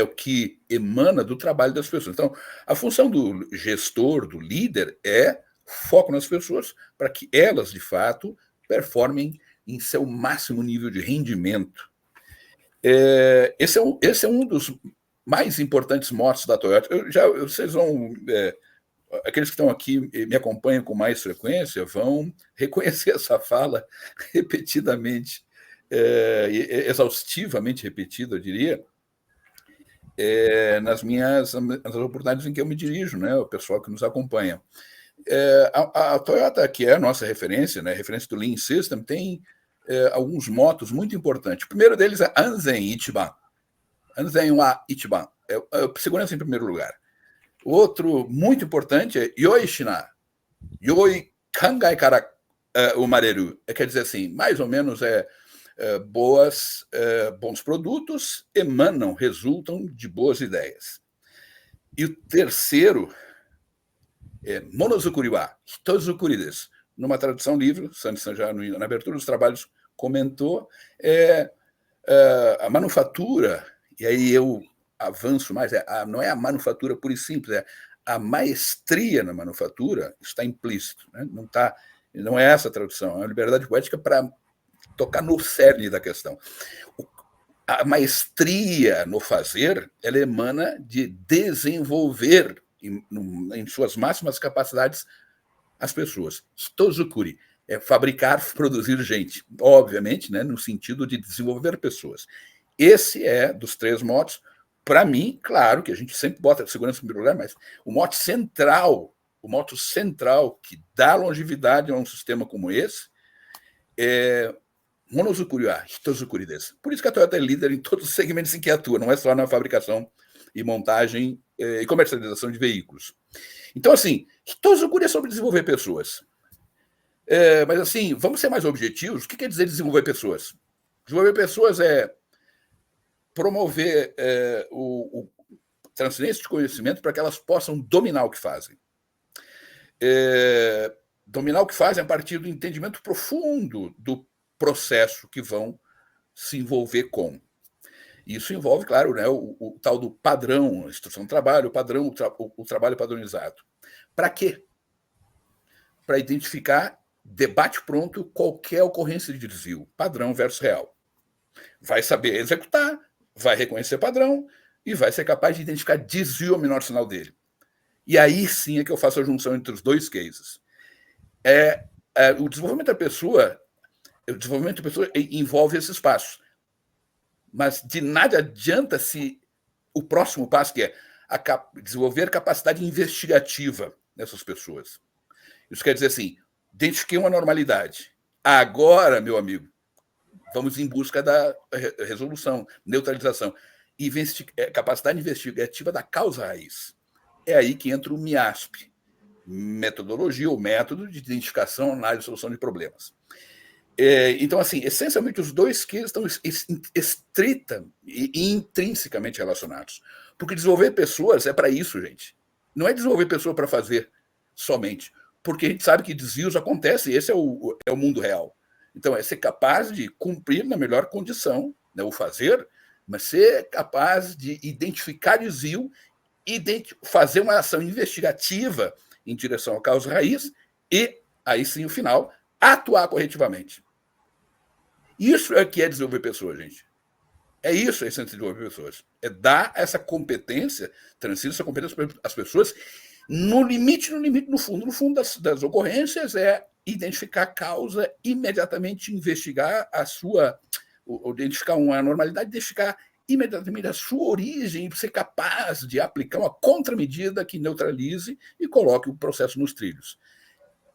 o que emana do trabalho das pessoas. Então, a função do gestor, do líder, é foco nas pessoas para que elas, de fato, performem em seu máximo nível de rendimento. Esse é um dos mais importantes motos da Toyota. Vocês vão... aqueles que estão aqui me acompanham com mais frequência vão reconhecer essa fala repetidamente, exaustivamente repetida, eu diria, nas oportunidades em que eu me dirijo, né, o pessoal que nos acompanha. A Toyota, que é a nossa referência, né, referência do Lean System, tem alguns motos muito importantes. O primeiro deles é Anzen Ichiban. Anzen wa Ichiban. Segurança em primeiro lugar. O outro muito importante é Yoi Shina. Yoi Kangai Kara Umareru. Quer dizer assim, mais ou menos bons produtos resultam de boas ideias. E o terceiro é Monozukuri wa Hitozukuri desu. Numa tradução livre, Sanderson já na abertura dos trabalhos comentou, a manufatura, e aí eu avanço mais, não é a manufatura pura e simples, é a maestria na manufatura está implícito. Né? Não é essa a tradução, é uma liberdade poética para tocar no cerne da questão. A maestria no fazer, ela emana de desenvolver em suas máximas capacidades as pessoas. Hitozukuri é fabricar, produzir gente, obviamente, né, no sentido de desenvolver pessoas. Esse dos três motos, para mim, claro que a gente sempre bota a segurança em primeiro lugar, mas o moto central que dá longevidade a um sistema como esse é Monozukuri wa Hitozukuri desu. Por isso que a Toyota é líder em todos os segmentos em que atua, não é só na fabricação e montagem e comercialização de veículos. Então, assim, Hitozukuri é sobre desenvolver pessoas. Mas, assim, vamos ser mais objetivos. O que quer dizer desenvolver pessoas? Desenvolver pessoas é promover o transferência de conhecimento para que elas possam dominar o que fazem. Dominar o que fazem a partir do entendimento profundo do processo que vão se envolver com. Isso envolve, claro, né, o tal do padrão, a instrução do trabalho, o trabalho padronizado. Para quê? Para identificar, debate pronto, qualquer ocorrência de desvio, padrão versus real. Vai saber executar, vai reconhecer padrão e vai ser capaz de identificar desvio ao menor sinal dele. E aí sim é que eu faço a junção entre os dois cases. O desenvolvimento da pessoa envolve esses passos. Mas de nada adianta se o próximo passo, que é desenvolver capacidade investigativa nessas pessoas. Isso quer dizer assim, identifiquei uma normalidade. Agora, meu amigo, vamos em busca da resolução, neutralização. Capacidade investigativa da causa raiz. É aí que entra o MIASP, metodologia ou método de identificação, análise e solução de problemas. Então, assim, essencialmente, os dois cases estão estrita e intrinsecamente relacionados. Porque desenvolver pessoas é para isso, gente. Não é desenvolver pessoa para fazer somente. Porque a gente sabe que desvios acontecem, esse é o mundo real. Então, é ser capaz de cumprir na melhor condição, né, o fazer, mas ser capaz de identificar desvio, fazer uma ação investigativa em direção à causa raiz e, aí sim, o final, atuar corretivamente. Isso é que é desenvolver pessoas, gente. É isso a essência de desenvolver pessoas. É dar essa competência, transferir essa competência para as pessoas no limite, no fundo das ocorrências, é identificar a causa, imediatamente investigar identificar uma anormalidade, identificar imediatamente a sua origem e ser capaz de aplicar uma contramedida que neutralize e coloque o processo nos trilhos.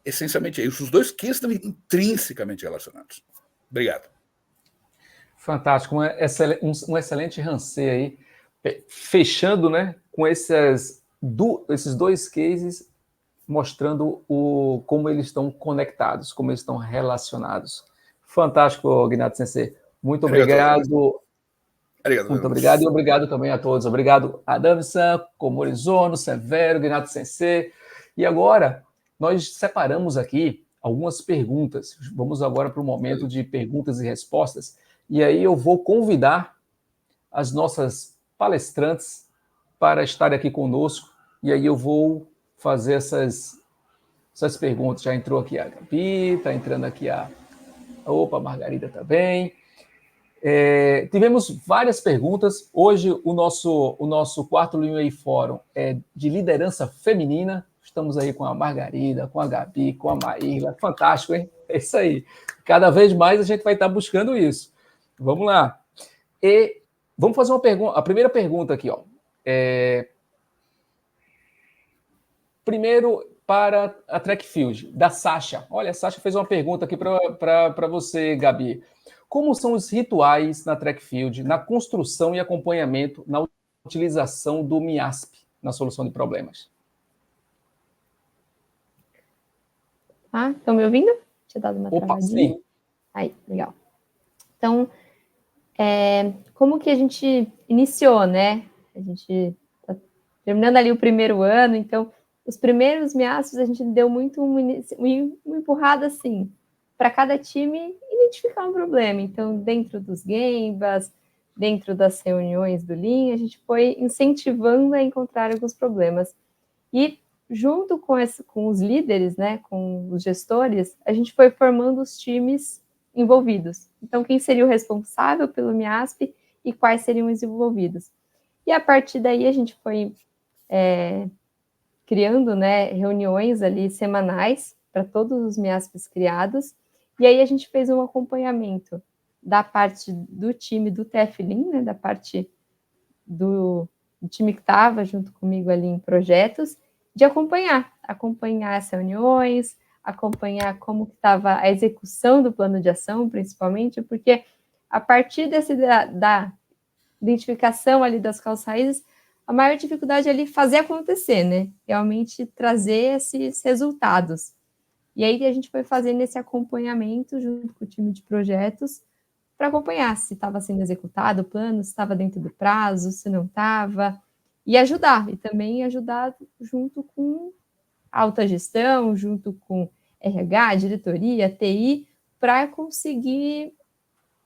Essencialmente é isso. Os dois Qs estão intrinsecamente relacionados. Obrigado. Fantástico, um excelente rancê aí, fechando, né, com esses dois cases, mostrando como eles estão conectados, como eles estão relacionados. Fantástico, Gnatu Sensei. Muito obrigado. Muito obrigado e obrigado também a todos. Obrigado, Adami-san, Komori-Zono, Severo, Gnatu Sensei. E agora, nós separamos aqui algumas perguntas. Vamos agora para o momento de perguntas e respostas. E aí eu vou convidar as nossas palestrantes para estarem aqui conosco. E aí eu vou fazer essas perguntas. Já entrou aqui a Gabi, está entrando aqui a Margarida também. Tivemos várias perguntas. Hoje o nosso quarto Lean Way Fórum é de liderança feminina. Estamos aí com a Margarida, com a Gabi, com a Maíla. Fantástico, hein? É isso aí. Cada vez mais a gente vai estar buscando isso. Vamos lá. E vamos fazer uma pergunta. A primeira pergunta aqui, ó. Primeiro, para a Track Field, da Sasha. Olha, a Sasha fez uma pergunta aqui para você, Gabi. Como são os rituais na Track Field, na construção e acompanhamento, na utilização do MIASP na solução de problemas? Estão me ouvindo? Tinha dado uma travadinha. Sim. Aí, legal. Então, como que a gente iniciou, né? A gente está terminando ali o primeiro ano, então, os primeiros MIASPs a gente deu muito uma empurrada, assim, para cada time identificar um problema. Então, dentro dos Gembas, dentro das reuniões do Lean, a gente foi incentivando a encontrar alguns problemas. E, junto com os líderes, né, com os gestores, a gente foi formando os times envolvidos. Então, quem seria o responsável pelo MIASP e quais seriam os envolvidos. E, a partir daí, a gente foi criando, né, reuniões ali semanais para todos os MIASPs criados. E aí a gente fez um acompanhamento da parte do time do TF Lean, né, da parte do time que estava junto comigo ali em projetos, de acompanhar as reuniões, acompanhar como estava a execução do plano de ação, principalmente, porque a partir da identificação ali das causas raízes, a maior dificuldade é ali fazer acontecer, né? Realmente trazer esses resultados. E aí a gente foi fazendo esse acompanhamento junto com o time de projetos para acompanhar se estava sendo executado o plano, se estava dentro do prazo, se não estava, e ajudar. E também ajudar junto com alta gestão, junto com RH, diretoria, TI, para conseguir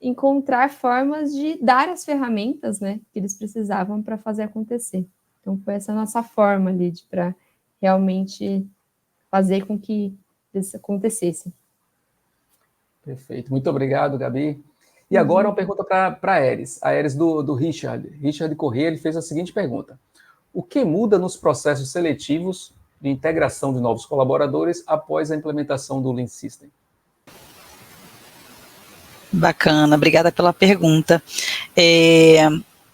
encontrar formas de dar as ferramentas, né, que eles precisavam para fazer acontecer. Então, foi essa nossa forma ali para realmente fazer com que isso acontecesse. Perfeito. Muito obrigado, Gabi. E agora uma pergunta para a Eris. A Eris do Richard. Richard Corrêa, ele fez a seguinte pergunta. O que muda nos processos seletivos de integração de novos colaboradores após a implementação do Lean System? Bacana, obrigada pela pergunta.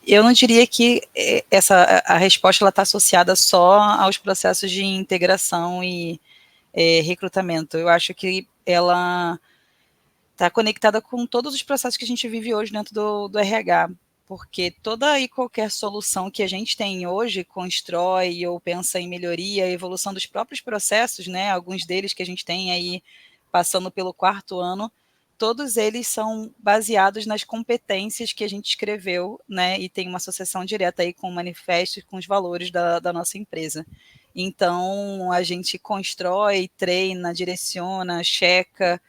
Eu não diria que a resposta está associada só aos processos de integração e recrutamento. Eu acho que ela está conectada com todos os processos que a gente vive hoje dentro do RH, porque toda e qualquer solução que a gente tem hoje constrói ou pensa em melhoria, evolução dos próprios processos, né? Alguns deles que a gente tem aí passando pelo 4º ano, todos eles são baseados nas competências que a gente escreveu, né, e tem uma associação direta aí com o manifesto e com os valores da nossa empresa. Então, a gente constrói, treina, direciona, checa,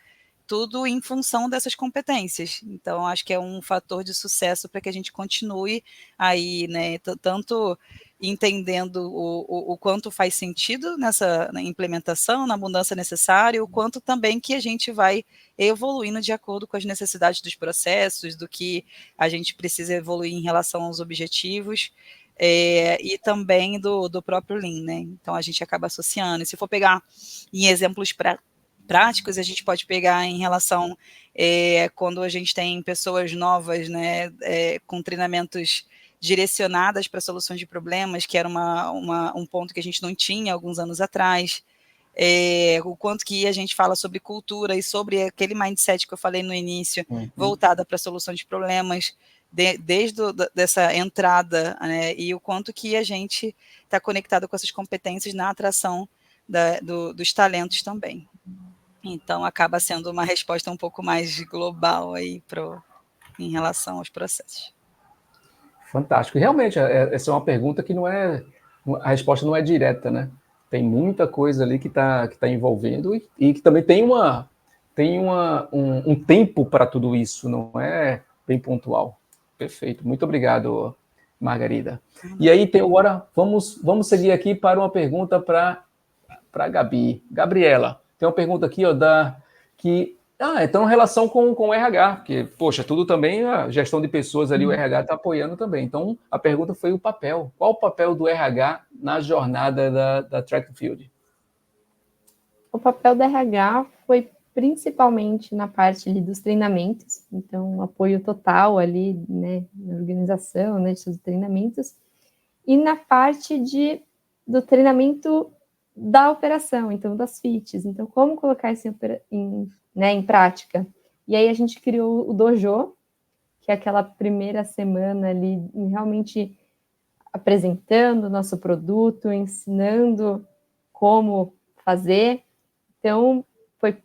tudo em função dessas competências. Então, acho que é um fator de sucesso para que a gente continue aí, né, tanto entendendo o quanto faz sentido na implementação, na mudança necessária, o quanto também que a gente vai evoluindo de acordo com as necessidades dos processos, do que a gente precisa evoluir em relação aos objetivos, e também do próprio Lean, né? Então, a gente acaba associando. E se for pegar em exemplos práticos, a gente pode pegar em relação quando a gente tem pessoas novas, né, com treinamentos direcionadas para soluções de problemas, que era um ponto que a gente não tinha alguns anos atrás, o quanto que a gente fala sobre cultura e sobre aquele mindset que eu falei no início, voltada para a solução de problemas, desde dessa entrada, né, e o quanto que a gente está conectado com essas competências na atração dos talentos também. Então, acaba sendo uma resposta um pouco mais global aí em relação aos processos. Fantástico. Realmente, essa é uma pergunta que a resposta não é direta, né? Tem muita coisa ali que tá envolvendo e que também tem um tempo para tudo isso, não é bem pontual. Perfeito. Muito obrigado, Margarida. E aí, agora, vamos seguir aqui para uma pergunta para a Gabi. Gabriela, tem uma pergunta aqui, ó, então, em relação com o RH, porque, poxa, tudo também, a gestão de pessoas ali, o RH está apoiando também. Então, a pergunta foi o papel. Qual o papel do RH na jornada da Track and Field? O papel do RH foi principalmente na parte ali dos treinamentos, então, um apoio total ali, né, na organização, né, de todos os treinamentos, e na parte do treinamento da operação, então, das FITs. Então, como colocar isso em prática. E aí a gente criou o Dojo, que é aquela primeira semana ali, realmente apresentando o nosso produto, ensinando como fazer. Então, foi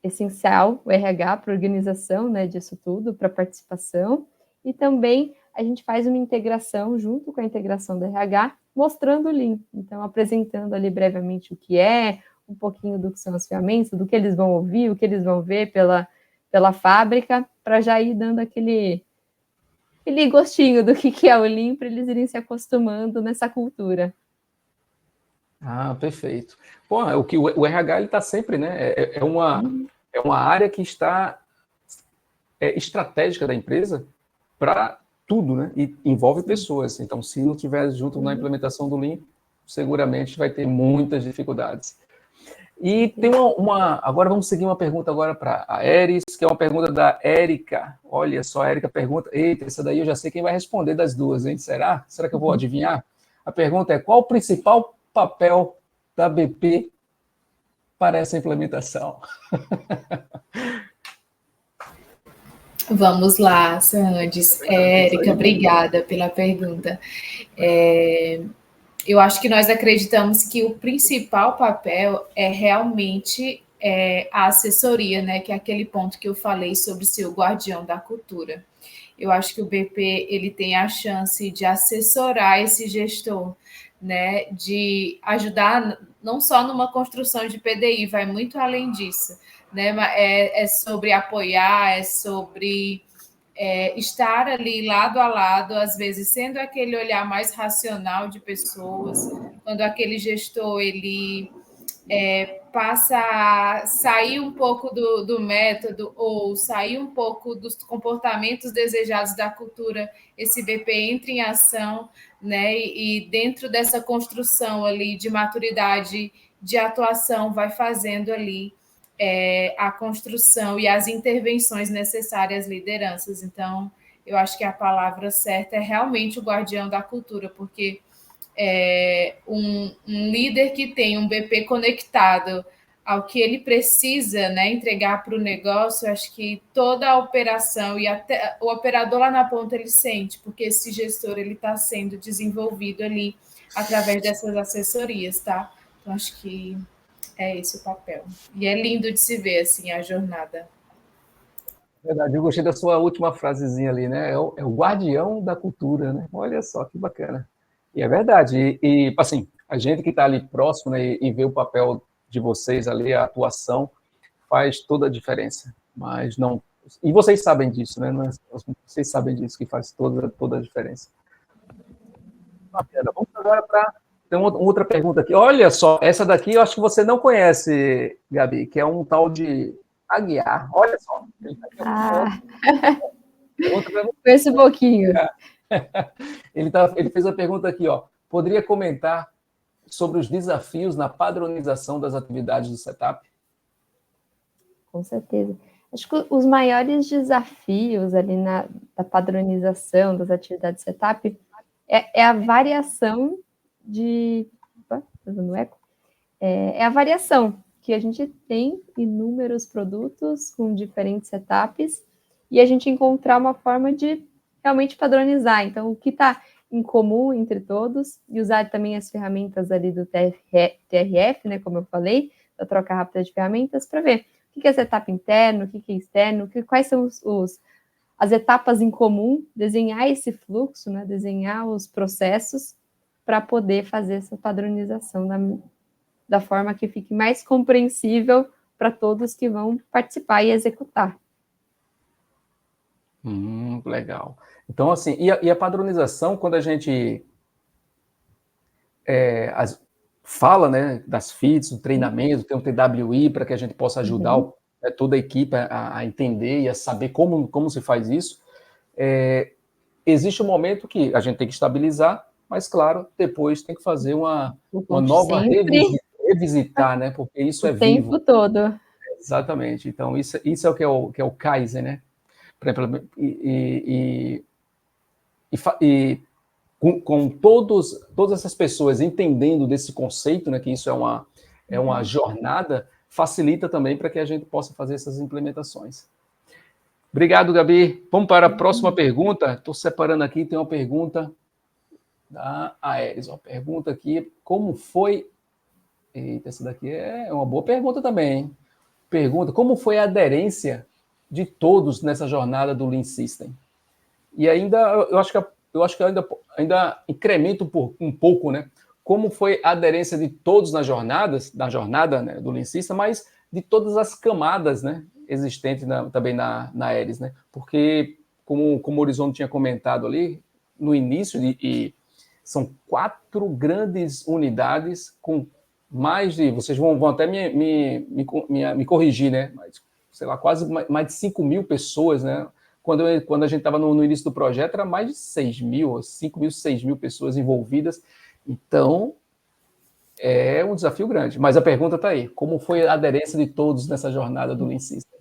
essencial o RH para a organização, né, disso tudo, para a participação. E também a gente faz uma integração, junto com a integração do RH, mostrando o Lean. Então, apresentando ali brevemente o que é, um pouquinho do que são as ferramentas, do que eles vão ouvir, o que eles vão ver pela fábrica, para já ir dando aquele gostinho do que é o Lean, para eles irem se acostumando nessa cultura. Ah, perfeito. Pô, o RH ele está sempre, né? É uma área que está estratégica da empresa para tudo, né? E envolve pessoas. Então, se não estiver junto na implementação do Lean, seguramente vai ter muitas dificuldades. E tem agora vamos seguir uma pergunta agora para a Eris, que é uma pergunta da Érica. Olha só, a Érica pergunta, eita, essa daí eu já sei quem vai responder das duas, hein? Será? Será que eu vou adivinhar? A pergunta é, qual o principal papel da BP para essa implementação? Vamos lá, Sandes. Érica, obrigada pela pergunta. Eu acho que nós acreditamos que o principal papel é realmente a assessoria, né? Que é aquele ponto que eu falei sobre ser o guardião da cultura. Eu acho que o BP ele tem a chance de assessorar esse gestor, né? De ajudar não só numa construção de PDI, vai muito além disso, né? É sobre apoiar, é sobre estar ali lado a lado, às vezes sendo aquele olhar mais racional de pessoas, quando aquele gestor ele passa a sair um pouco do método ou sair um pouco dos comportamentos desejados da cultura, esse BP entra em ação, né? E dentro dessa construção ali de maturidade de atuação vai fazendo ali a construção e as intervenções necessárias às lideranças. Então, eu acho que a palavra certa é realmente o guardião da cultura, porque um líder que tem um BP conectado ao que ele precisa, né, entregar para o negócio, acho que toda a operação e até o operador lá na ponta ele sente, porque esse gestor ele está sendo desenvolvido ali através dessas assessorias, tá? Então, acho que é esse o papel. E é lindo de se ver, assim, a jornada. Verdade, eu gostei da sua última frasezinha ali, né? É o guardião da cultura, né? Olha só, que bacana. E é verdade. E assim, a gente que está ali próximo, né, e vê o papel de vocês ali, a atuação, faz toda a diferença. Mas não... E vocês sabem disso, né? Vocês sabem disso, que faz toda a diferença. Bacana. Vamos agora para... Tem uma outra pergunta aqui. Olha só, essa daqui eu acho que você não conhece, Gabi, que é um tal de Aguiar. Olha só. Conheço um pouquinho. Ele fez a pergunta aqui, ó. Poderia comentar sobre os desafios na padronização das atividades do setup? Com certeza. Acho que os maiores desafios ali da padronização das atividades setup é a variação de... Opa, tá dando eco? É a variação, que a gente tem inúmeros produtos com diferentes setups e a gente encontrar uma forma de realmente padronizar. Então, o que está em comum entre todos e usar também as ferramentas ali do TRF, né, como eu falei, da troca rápida de ferramentas, para ver o que é setup interno, o que é externo, quais são as etapas em comum, desenhar esse fluxo, né, desenhar os processos para poder fazer essa padronização da forma que fique mais compreensível para todos que vão participar e executar. Legal. Então, assim, e a padronização, quando a gente fala, né, das FITs, do treinamento, tem um TWI para que a gente possa ajudar toda a equipe a entender e a saber como se faz isso. Existe um momento que a gente tem que estabilizar, mas, claro, depois tem que fazer uma nova revisitar, né, porque isso é vivo. O tempo todo. Exatamente. Então, isso é o que é o Kaizen, né? Com todas essas pessoas entendendo desse conceito, né, que isso é uma jornada, facilita também para que a gente possa fazer essas implementações. Obrigado, Gabi. Vamos para a próxima pergunta. Estou separando aqui, tem uma pergunta da Aeres. Uma pergunta aqui, como foi... Eita, essa daqui é uma boa pergunta também, hein? Pergunta, como foi a aderência de todos nessa jornada do Lean System? E ainda, eu acho que ainda incremento um pouco, né? Como foi a aderência de todos na jornada, né, do Lean System, mas de todas as camadas, né, existentes também na Aeres, né? Porque, como o Horizonte tinha comentado ali, no início, são 4 grandes unidades com mais de... Vocês vão até me corrigir, né? Mas, sei lá, quase mais de 5.000 pessoas, né? Quando a gente estava no início do projeto, era mais de 6.000, 5.000, 6.000 pessoas envolvidas. Então, é um desafio grande. Mas a pergunta está aí. Como foi a aderência de todos nessa jornada do Lean System?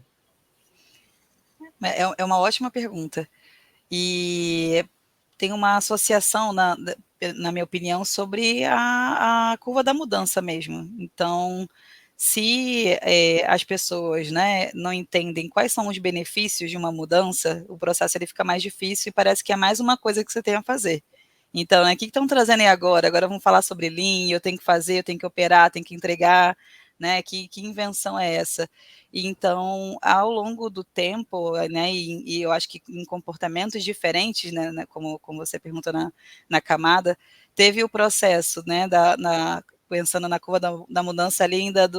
É uma ótima pergunta. E tem uma associação, na minha opinião, sobre a curva da mudança mesmo. Então, se as pessoas, né, não entendem quais são os benefícios de uma mudança, o processo ele fica mais difícil e parece que é mais uma coisa que você tem a fazer. Então, né, o que estão trazendo aí agora? Agora vamos falar sobre Lean, eu tenho que fazer, eu tenho que operar, tenho que entregar, né? Que invenção é essa? E então, ao longo do tempo, né, e eu acho que em comportamentos diferentes, né, como você perguntou na camada, teve o processo, né, pensando na curva da mudança ali ainda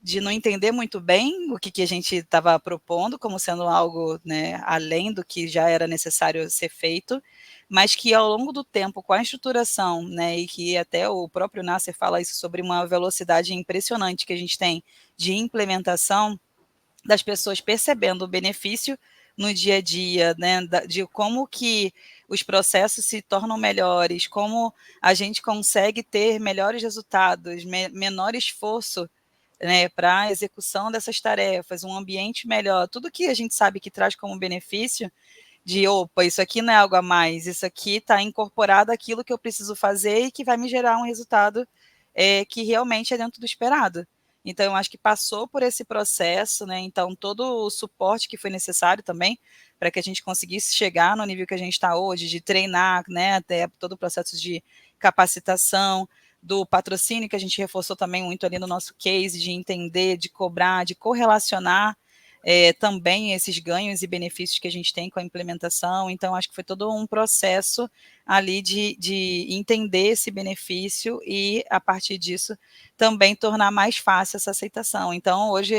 de não entender muito bem o que a gente estava propondo como sendo algo, né, além do que já era necessário ser feito, mas que ao longo do tempo, com a estruturação, né, e que até o próprio Nasser fala isso sobre uma velocidade impressionante que a gente tem de implementação, das pessoas percebendo o benefício no dia a dia, né, de como que os processos se tornam melhores, como a gente consegue ter melhores resultados, menor esforço, né, para a execução dessas tarefas, um ambiente melhor, tudo que a gente sabe que traz como benefício, de, opa, isso aqui não é algo a mais, isso aqui está incorporado àquilo que eu preciso fazer e que vai me gerar um resultado que realmente é dentro do esperado. Então, eu acho que passou por esse processo, né? Então, todo o suporte que foi necessário também para que a gente conseguisse chegar no nível que a gente está hoje, de treinar, né? Até todo o processo de capacitação, do patrocínio, que a gente reforçou também muito ali no nosso case, de entender, de cobrar, de correlacionar também esses ganhos e benefícios que a gente tem com a implementação. Então, acho que foi todo um processo ali de entender esse benefício e, a partir disso, também tornar mais fácil essa aceitação. Então, hoje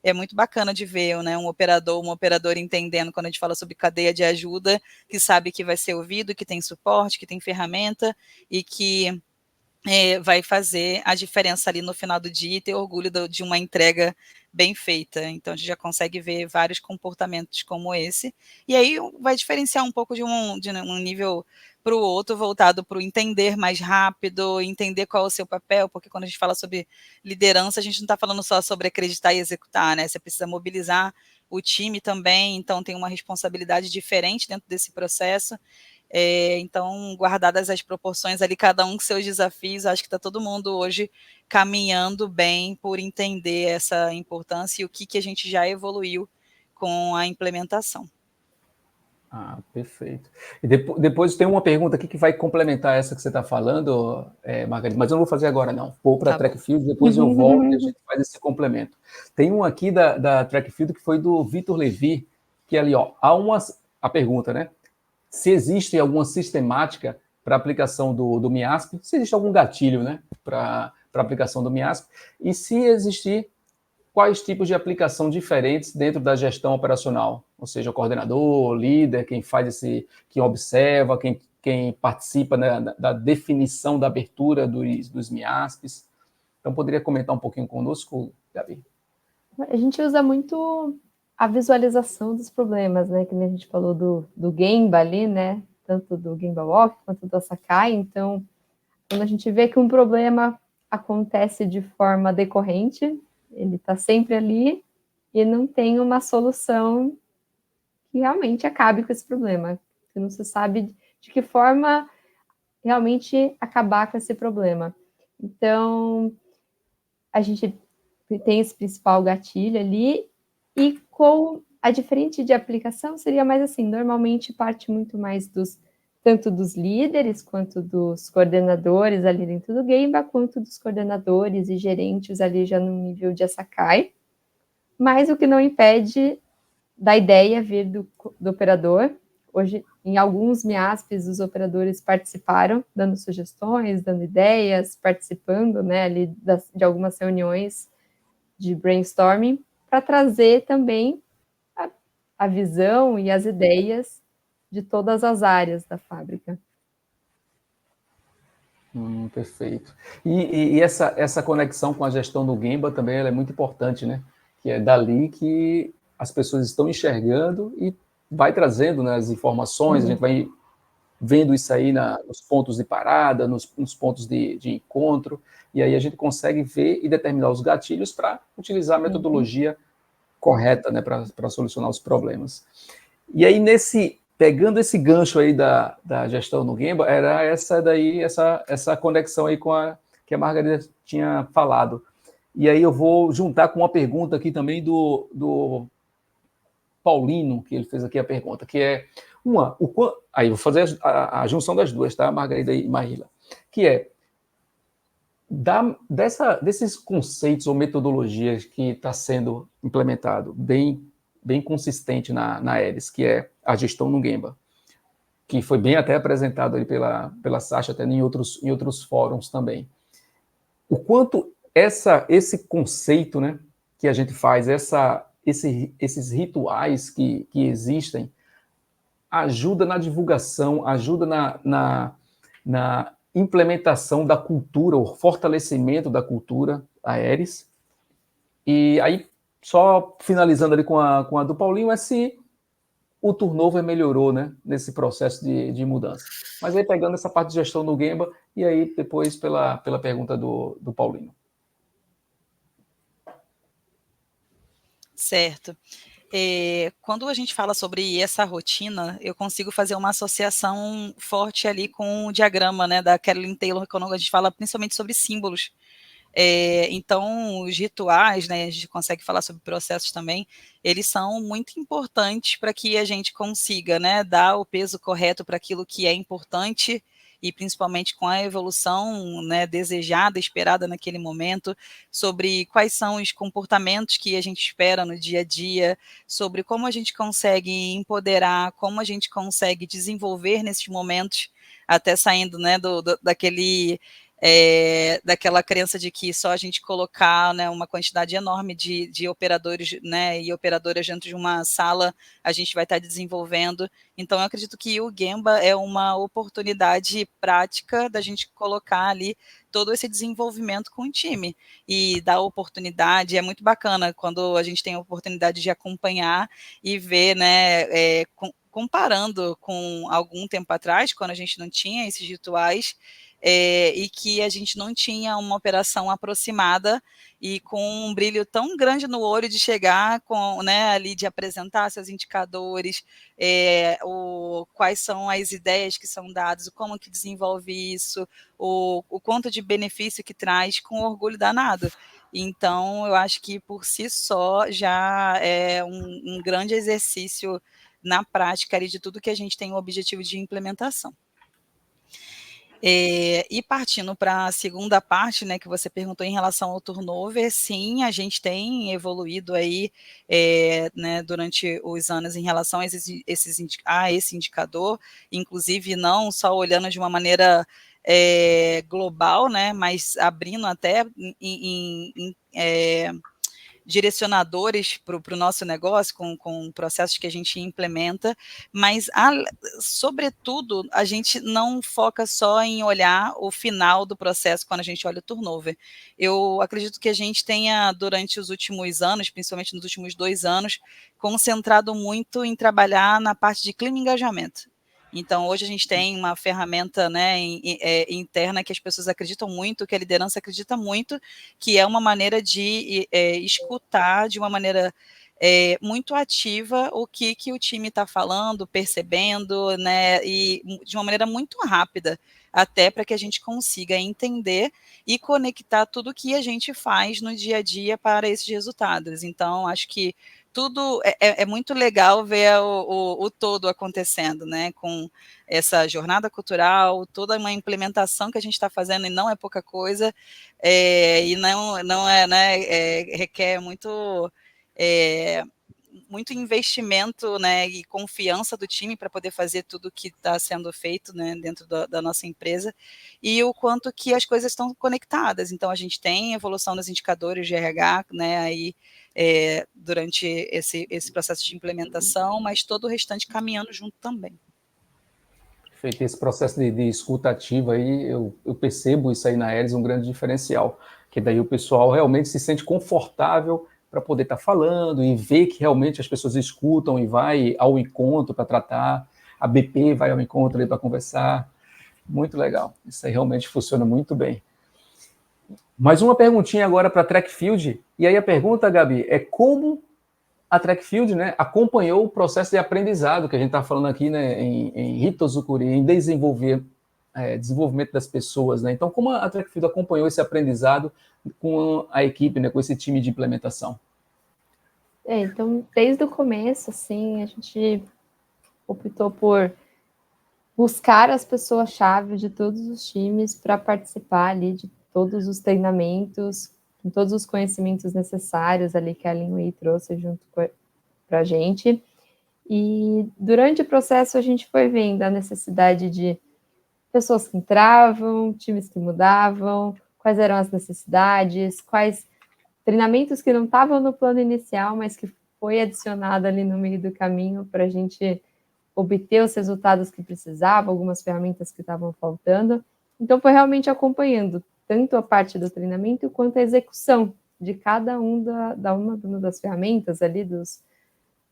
é muito bacana de ver, né, uma operadora entendendo, quando a gente fala sobre cadeia de ajuda, que sabe que vai ser ouvido, que tem suporte, que tem ferramenta e que vai fazer a diferença ali no final do dia e ter orgulho de uma entrega bem feita. Então, a gente já consegue ver vários comportamentos como esse, e aí vai diferenciar um pouco de um nível para o outro, voltado para o entender mais rápido, entender qual é o seu papel, porque quando a gente fala sobre liderança, a gente não está falando só sobre acreditar e executar, né? Você precisa mobilizar o time também, então tem uma responsabilidade diferente dentro desse processo. Então, guardadas as proporções ali, cada um com seus desafios, acho que está todo mundo hoje caminhando bem por entender essa importância e o que a gente já evoluiu com a implementação. Ah, perfeito. E depois tem uma pergunta aqui que vai complementar essa que você está falando, Margarida, mas eu não vou fazer agora, não. Vou para a Track Field, depois eu volto e a gente faz esse complemento. Tem um aqui da Track Field que foi do Vitor Levi, que ali, ó, a pergunta, né? Se existe alguma sistemática para aplicação do MIASP, se existe algum gatilho, né, para aplicação do MIASP, e se existir, quais tipos de aplicação diferentes dentro da gestão operacional, ou seja, o coordenador, o líder, quem faz quem observa, quem participa, né, da definição da abertura dos MIASPs. Então, poderia comentar um pouquinho conosco, Gabi? A gente usa muito a visualização dos problemas, né? Que a gente falou do Gemba ali, né? Tanto do Gemba Walk quanto do Sakai. Então, quando a gente vê que um problema acontece de forma decorrente, ele está sempre ali e não tem uma solução que realmente acabe com esse problema. Você não se sabe de que forma realmente acabar com esse problema. Então, a gente tem esse principal gatilho ali, e com a diferente de aplicação seria mais assim, normalmente parte muito mais tanto dos líderes, quanto dos coordenadores ali dentro do Gemba, quanto dos coordenadores e gerentes ali já no nível de Sakai, mas o que não impede da ideia vir do operador. Hoje, em alguns MIASPs, os operadores participaram, dando sugestões, dando ideias, participando, né, ali de algumas reuniões de brainstorming, para trazer também a visão e as ideias de todas as áreas da fábrica. Perfeito. E essa conexão com a gestão do Gemba também ela é muito importante, né? Que é dali que as pessoas estão enxergando e vai trazendo, né, as informações, a gente vai vendo isso aí nos pontos de parada, nos pontos de encontro, e aí a gente consegue ver e determinar os gatilhos para utilizar a metodologia correta, né, para solucionar os problemas. E aí, pegando esse gancho aí da gestão no Gemba, era essa conexão aí que a Margarida tinha falado. E aí eu vou juntar com uma pergunta aqui também do Paulino, que ele fez aqui a pergunta, que é aí vou fazer a junção das duas, tá, Margarida e Maíla, que é desses conceitos ou metodologias que está sendo implementado bem consistente na Aeris, que é a gestão no Gemba, que foi bem até apresentado ali pela Sasha, até em outros fóruns também. O quanto esse conceito, né, que a gente faz, esses rituais que existem, ajuda na divulgação, ajuda na implementação da cultura, o fortalecimento da cultura Aeris. E aí, só finalizando ali com a do Paulinho, é se o turnover melhorou, né, nesse processo de mudança. Mas aí, pegando essa parte de gestão no Gemba, e aí depois pela pergunta do Paulinho. Certo. Quando a gente fala sobre essa rotina, eu consigo fazer uma associação forte ali com o diagrama, né, da Carolyn Taylor, quando a gente fala principalmente sobre símbolos. Então, os rituais, né, a gente consegue falar sobre processos também, eles são muito importantes para que a gente consiga, né, dar o peso correto para aquilo que é importante, e principalmente com a evolução, né, desejada, esperada naquele momento, sobre quais são os comportamentos que a gente espera no dia a dia, sobre como a gente consegue empoderar, como a gente consegue desenvolver nesses momentos, até saindo, né, daquele daquela crença de que só a gente colocar, né, uma quantidade enorme de operadores, né, e operadoras dentro de uma sala, a gente vai estar desenvolvendo. Então, eu acredito que o Gemba é uma oportunidade prática da gente colocar ali todo esse desenvolvimento com o time e dar oportunidade. É muito bacana quando a gente tem a oportunidade de acompanhar e ver, né, comparando com algum tempo atrás, quando a gente não tinha esses rituais, e que a gente não tinha uma operação aproximada e com um brilho tão grande no olho de chegar com, né, ali de apresentar seus indicadores, quais são as ideias que são dadas, como que desenvolve isso, o quanto de benefício que traz, com orgulho danado. Então, eu acho que por si só já é um grande exercício na prática ali de tudo que a gente tem o objetivo de implementação. E partindo para a segunda parte, né, que você perguntou em relação ao turnover, sim, a gente tem evoluído aí, né, durante os anos em relação a esse indicador, inclusive não só olhando de uma maneira global, né, mas abrindo até direcionadores para o nosso negócio, com processos que a gente implementa, mas, sobretudo, a gente não foca só em olhar o final do processo quando a gente olha o turnover. Eu acredito que a gente tenha, durante os últimos anos, principalmente nos últimos 2 anos, concentrado muito em trabalhar na parte de clima e engajamento. Então, hoje a gente tem uma ferramenta, né, interna que as pessoas acreditam muito, que a liderança acredita muito, que é uma maneira de escutar de uma maneira muito ativa o que o time está falando, percebendo, né, e de uma maneira muito rápida, até para que a gente consiga entender e conectar tudo que a gente faz no dia a dia para esses resultados. Então, acho que tudo é muito legal ver o todo acontecendo, né, com essa jornada cultural, toda uma implementação que a gente está fazendo, e não é pouca coisa, e não é, né, requer muito investimento, né, e confiança do time para poder fazer tudo que está sendo feito, né, dentro da nossa empresa, e o quanto que as coisas estão conectadas. Então, a gente tem evolução nos indicadores de RH, né, aí, durante esse processo de implementação, mas todo o restante caminhando junto também. Feito esse processo de escuta ativa aí, eu percebo isso aí na Aeris, um grande diferencial, que daí o pessoal realmente se sente confortável para poder estar falando e ver que realmente as pessoas escutam e vai ao encontro para tratar, a BP vai ao encontro para conversar. Muito legal, isso aí realmente funciona muito bem. Mais uma perguntinha agora para a Trackfield, e aí a pergunta, Gabi, é como a Trackfield, né, acompanhou o processo de aprendizado que a gente está falando aqui, né, em Hitozukuri, em desenvolvimento das pessoas, né? Então, como a Trackfield acompanhou esse aprendizado com a equipe, né, com esse time de implementação? Então, desde o começo, assim, a gente optou por buscar as pessoas-chave de todos os times para participar ali de todos os treinamentos, com todos os conhecimentos necessários ali que a Linway trouxe junto para a gente. E durante o processo a gente foi vendo a necessidade de pessoas que entravam, times que mudavam, quais eram as necessidades, quais treinamentos que não estavam no plano inicial, mas que foi adicionado ali no meio do caminho para a gente obter os resultados que precisava, algumas ferramentas que estavam faltando. Então, foi realmente acompanhando tanto a parte do treinamento quanto a execução de cada uma das ferramentas ali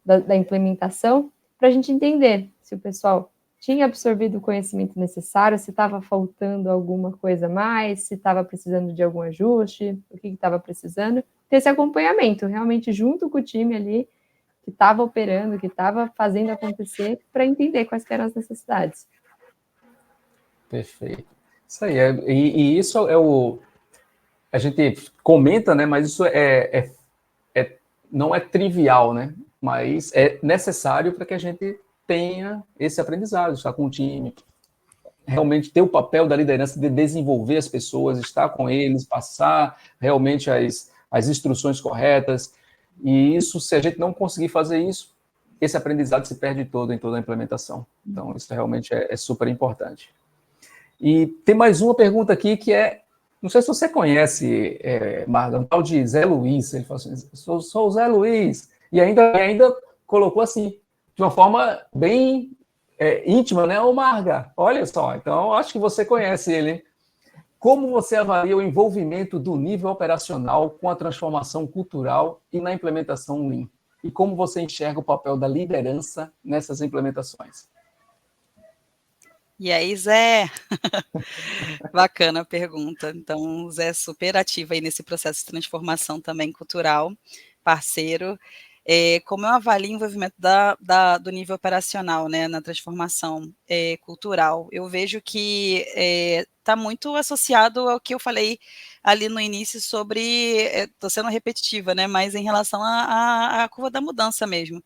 da implementação, para a gente entender se o pessoal tinha absorvido o conhecimento necessário, se estava faltando alguma coisa a mais, se estava precisando de algum ajuste, o que estava precisando. Ter esse acompanhamento, realmente junto com o time ali, que estava operando, que estava fazendo acontecer, para entender quais eram as necessidades. Perfeito. Isso aí, e isso a gente comenta, né, mas isso não é trivial, né, mas é necessário para que a gente tenha esse aprendizado, estar com o time, realmente ter o papel da liderança de desenvolver as pessoas, estar com eles, passar realmente as instruções corretas, e isso, se a gente não conseguir fazer isso, esse aprendizado se perde todo em toda a implementação. Então, isso realmente é super importante. E tem mais uma pergunta aqui que é, não sei se você conhece, Marga, um tal de Zé Luiz. Ele falou assim, sou o Zé Luiz. E ainda colocou assim, de uma forma bem íntima, né? Ô Marga, olha só, então acho que você conhece ele, hein? Como você avalia o envolvimento do nível operacional com a transformação cultural e na implementação Lean? E como você enxerga o papel da liderança nessas implementações? E aí, Zé? Bacana a pergunta. Então, o Zé é super ativo aí nesse processo de transformação também cultural, parceiro. Como eu avalio o envolvimento do nível operacional, né, na transformação cultural? Eu vejo que está muito associado ao que eu falei ali no início sobre, estou sendo repetitiva, né, mas em relação à curva da mudança mesmo.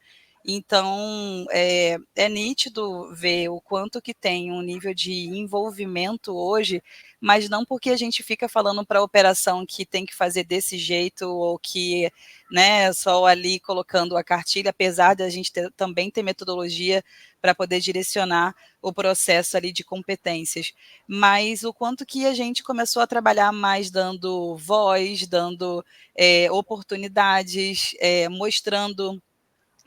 Então, é nítido ver o quanto que tem um nível de envolvimento hoje, mas não porque a gente fica falando para a operação que tem que fazer desse jeito ou que, né, só ali colocando a cartilha, apesar de a gente também ter metodologia para poder direcionar o processo ali de competências, mas o quanto que a gente começou a trabalhar mais dando voz, dando oportunidades, mostrando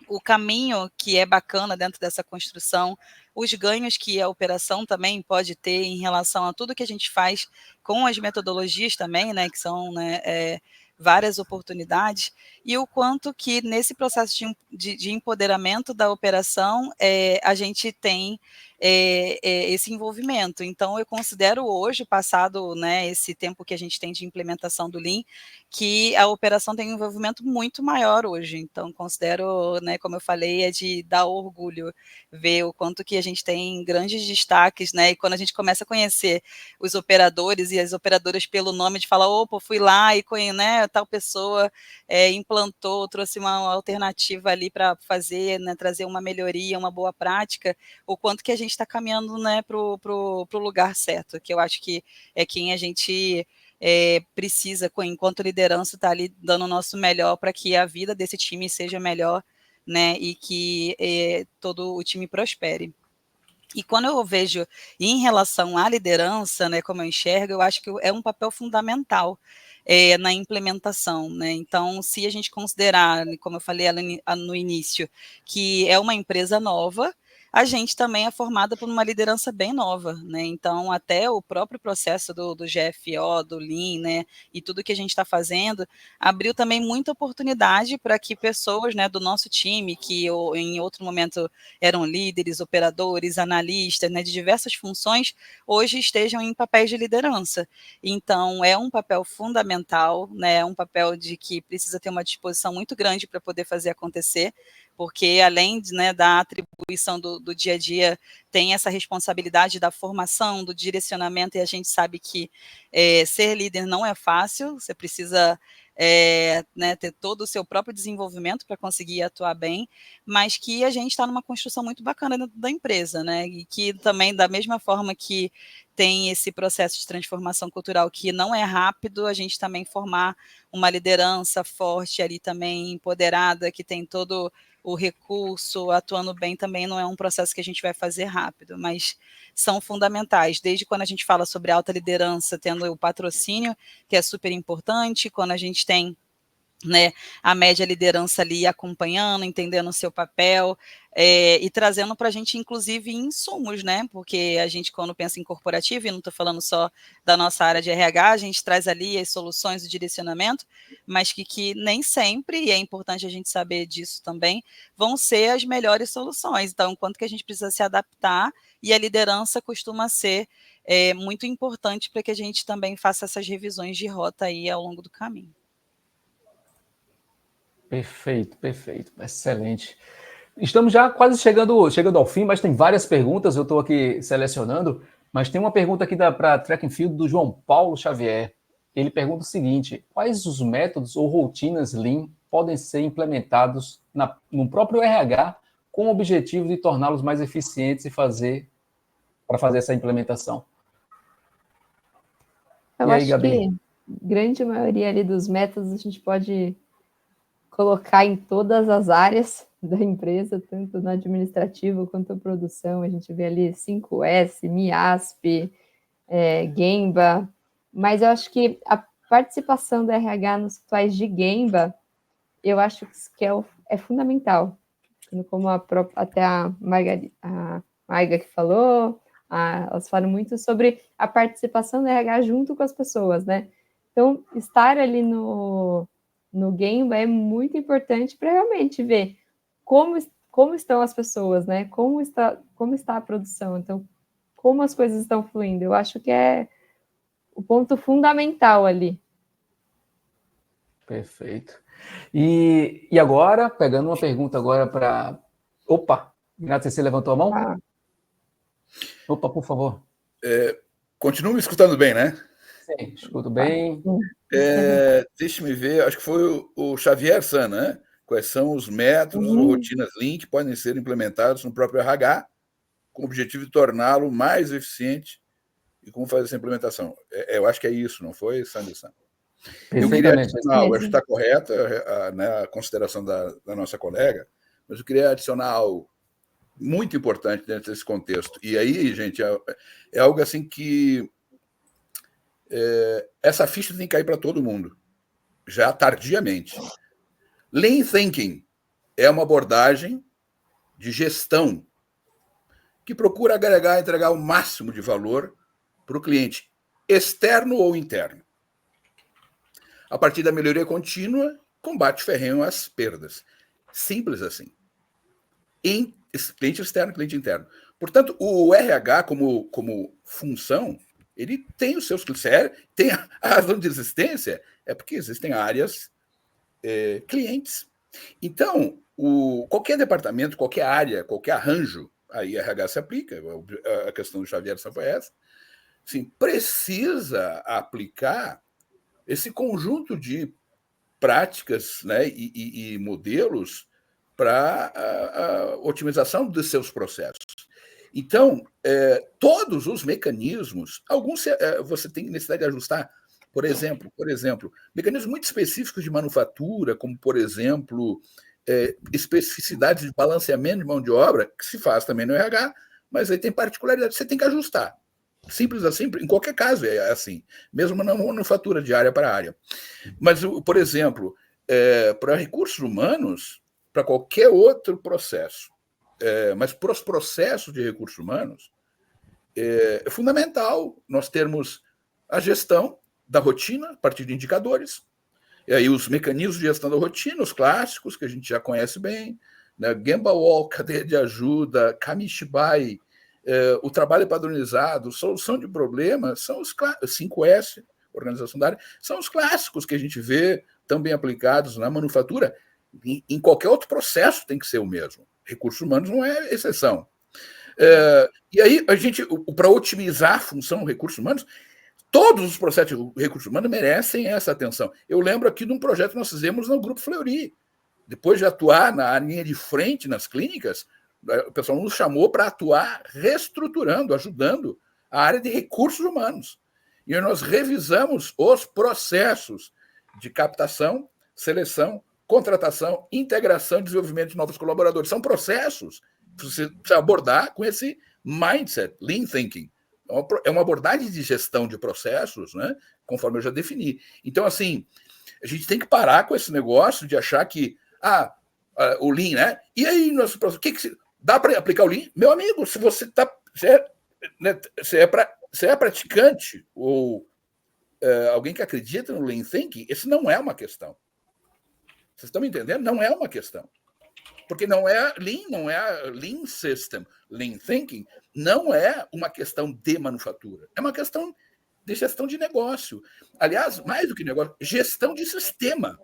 o caminho que é bacana dentro dessa construção, os ganhos que a operação também pode ter em relação a tudo que a gente faz com as metodologias também, né, que são, né, várias oportunidades, e o quanto que nesse processo de empoderamento da operação a gente tem esse envolvimento. Então, eu considero hoje, passado, né, esse tempo que a gente tem de implementação do Lean, que a operação tem um envolvimento muito maior hoje. Então, considero, né, como eu falei, é de dar orgulho ver o quanto que a gente tem grandes destaques, né, e quando a gente começa a conhecer os operadores e as operadoras pelo nome, de falar, opa, fui lá e, né, tal pessoa implantou, trouxe uma alternativa ali para fazer, né, trazer uma melhoria, uma boa prática, o quanto que a gente está caminhando, né, para o lugar certo, que eu acho que é quem a gente precisa, enquanto liderança, estar ali dando o nosso melhor para que a vida desse time seja melhor, né, e que todo o time prospere. E quando eu vejo em relação à liderança, né, como eu enxergo, eu acho que é um papel fundamental na implementação, né? Então, se a gente considerar, como eu falei no início, que é uma empresa nova, a gente também é formada por uma liderança bem nova, né? Então, até o próprio processo do GFO, do Lean, né, e tudo que a gente está fazendo, abriu também muita oportunidade para que pessoas, né, do nosso time, que em outro momento eram líderes, operadores, analistas, né, de diversas funções, hoje estejam em papéis de liderança. Então, é um papel fundamental, né, é um papel de que precisa ter uma disposição muito grande para poder fazer acontecer, porque além né, da atribuição do dia a dia, tem essa responsabilidade da formação, do direcionamento, e a gente sabe que ser líder não é fácil, você precisa né, ter todo o seu próprio desenvolvimento para conseguir atuar bem, mas que a gente está numa construção muito bacana dentro da empresa, né, e que também, da mesma forma que tem esse processo de transformação cultural que não é rápido, a gente também formar uma liderança forte ali também, empoderada, que tem todo o recurso, atuando bem, também não é um processo que a gente vai fazer rápido, mas são fundamentais, desde quando a gente fala sobre alta liderança, tendo o patrocínio, que é super importante, quando a gente tem, né, a média liderança ali acompanhando, entendendo o seu papel, e trazendo para a gente, inclusive, insumos, né, porque a gente, quando pensa em corporativo, e não estou falando só da nossa área de RH, a gente traz ali as soluções, o direcionamento, mas que nem sempre, e é importante a gente saber disso também, vão ser as melhores soluções. Então, quanto que a gente precisa se adaptar, e a liderança costuma ser muito importante para que a gente também faça essas revisões de rota aí ao longo do caminho. Perfeito, perfeito, excelente. Estamos já quase chegando ao fim, mas tem várias perguntas, eu estou aqui selecionando, mas tem uma pergunta aqui para Track and Field do João Paulo Xavier. Ele pergunta o seguinte: quais os métodos ou rotinas Lean podem ser implementados no próprio RH com o objetivo de torná-los mais eficientes para fazer essa implementação? Eu e aí, acho Gabi? que grande maioria ali dos métodos a gente pode colocar em todas as áreas da empresa, tanto no administrativo quanto na produção. A gente vê ali 5S, MIASP, Gemba, mas eu acho que a participação do RH nos rituais de Gemba, eu acho que é fundamental. Como até a Maiga que falou, elas falam muito sobre a participação do RH junto com as pessoas, né? Então, estar ali no Gemba é muito importante para realmente ver como estão as pessoas, né? Como está a produção. Então, como as coisas estão fluindo. Eu acho que é o ponto fundamental ali. Perfeito. E agora, pegando uma pergunta agora para... Opa, Renato, você levantou a mão? Opa, por favor. Continua me escutando bem, né? Sim, escuto bem. Deixa-me ver, acho que foi o Xavier San, né? Quais são os métodos ou rotinas Lean que podem ser implementados no próprio RH com o objetivo de torná-lo mais eficiente e como fazer essa implementação. Eu acho que é isso, não foi, Sanderson? Eu queria adicionar algo, acho que está correta a consideração da nossa colega, mas eu queria adicionar algo muito importante dentro desse contexto. E aí, gente, é algo assim que essa ficha tem que cair para todo mundo, já tardiamente. Lean Thinking é uma abordagem de gestão que procura agregar e entregar o máximo de valor para o cliente, externo ou interno. A partir da melhoria contínua, combate ferrenho às perdas. Simples assim. Cliente externo, cliente interno. Portanto, o RH, como função, ele tem os seus critérios, tem a razão de existência, é porque existem áreas clientes. Então, qualquer departamento, qualquer área, qualquer arranjo, aí RH se aplica, a questão do Xavier só foi essa, assim, precisa aplicar esse conjunto de práticas, né, e modelos para a otimização dos seus processos. Então, todos os mecanismos, alguns você tem necessidade de ajustar, por exemplo, mecanismos muito específicos de manufatura, como, por exemplo, especificidades de balanceamento de mão de obra, que se faz também no RH, mas aí tem particularidade, você tem que ajustar. Simples assim, em qualquer caso é assim, mesmo na manufatura de área para área. Mas, por exemplo, para recursos humanos, para qualquer outro processo, mas para os processos de recursos humanos, é fundamental nós termos a gestão da rotina a partir de indicadores, e aí os mecanismos de gestão da rotina, os clássicos, que a gente já conhece bem, né? Gemba Wall, cadeia de ajuda, Kamishibai, o trabalho padronizado, solução de problemas, são os 5S, organização da área, são os clássicos que a gente vê também aplicados na manufatura. Em qualquer outro processo tem que ser o mesmo. Recursos humanos não é exceção. E aí, para otimizar a função recursos humanos, todos os processos de recursos humanos merecem essa atenção. Eu lembro aqui de um projeto que nós fizemos no Grupo Fleury. Depois de atuar na linha de frente nas clínicas, o pessoal nos chamou para atuar reestruturando, ajudando a área de recursos humanos. E nós revisamos os processos de captação, seleção, contratação, integração e desenvolvimento de novos colaboradores. São processos que você precisa abordar com esse mindset, Lean Thinking. É uma abordagem de gestão de processos, né? Conforme eu já defini. Então, assim, a gente tem que parar com esse negócio de achar que o Lean, né? E aí, dá para aplicar o Lean? Meu amigo, se você é praticante ou alguém que acredita no Lean Thinking, isso não é uma questão. Vocês estão me entendendo? Não é uma questão. Porque não é Lean System, Lean Thinking, não é uma questão de manufatura. É uma questão de gestão de negócio. Aliás, mais do que negócio, gestão de sistema.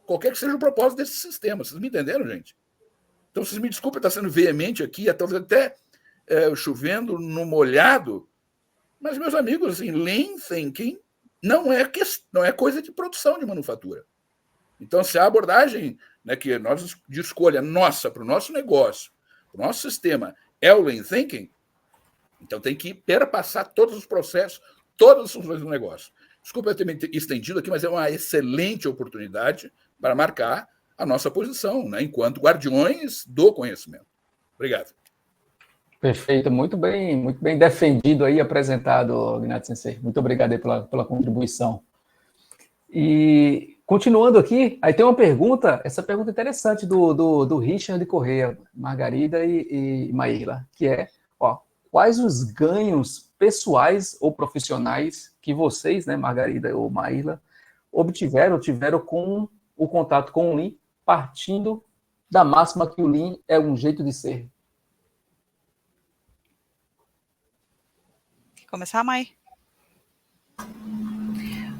Qualquer que seja o propósito desse sistema. Vocês me entenderam, gente? Então, vocês me desculpem estar sendo veemente aqui, até chovendo no molhado, mas, meus amigos, assim, Lean Thinking não é coisa de produção de manufatura. Então, se a abordagem, né, que nós de escolha nossa para o nosso negócio, para o nosso sistema, é o Lean Thinking, então tem que perpassar todos os processos, todas as funções do negócio. Desculpa eu ter me estendido aqui, mas é uma excelente oportunidade para marcar a nossa posição, né, enquanto guardiões do conhecimento. Obrigado. Perfeito, muito bem defendido aí, apresentado, Gnat Sensei. Muito obrigado aí pela contribuição. E continuando aqui, aí tem uma pergunta, essa pergunta interessante do Richard Correia, Margarida e Maíla, que é, quais os ganhos pessoais ou profissionais que vocês, né, Margarida ou Maíla, tiveram com o contato com o Lean, partindo da máxima que o Lean é um jeito de ser? Quer começar, Mai?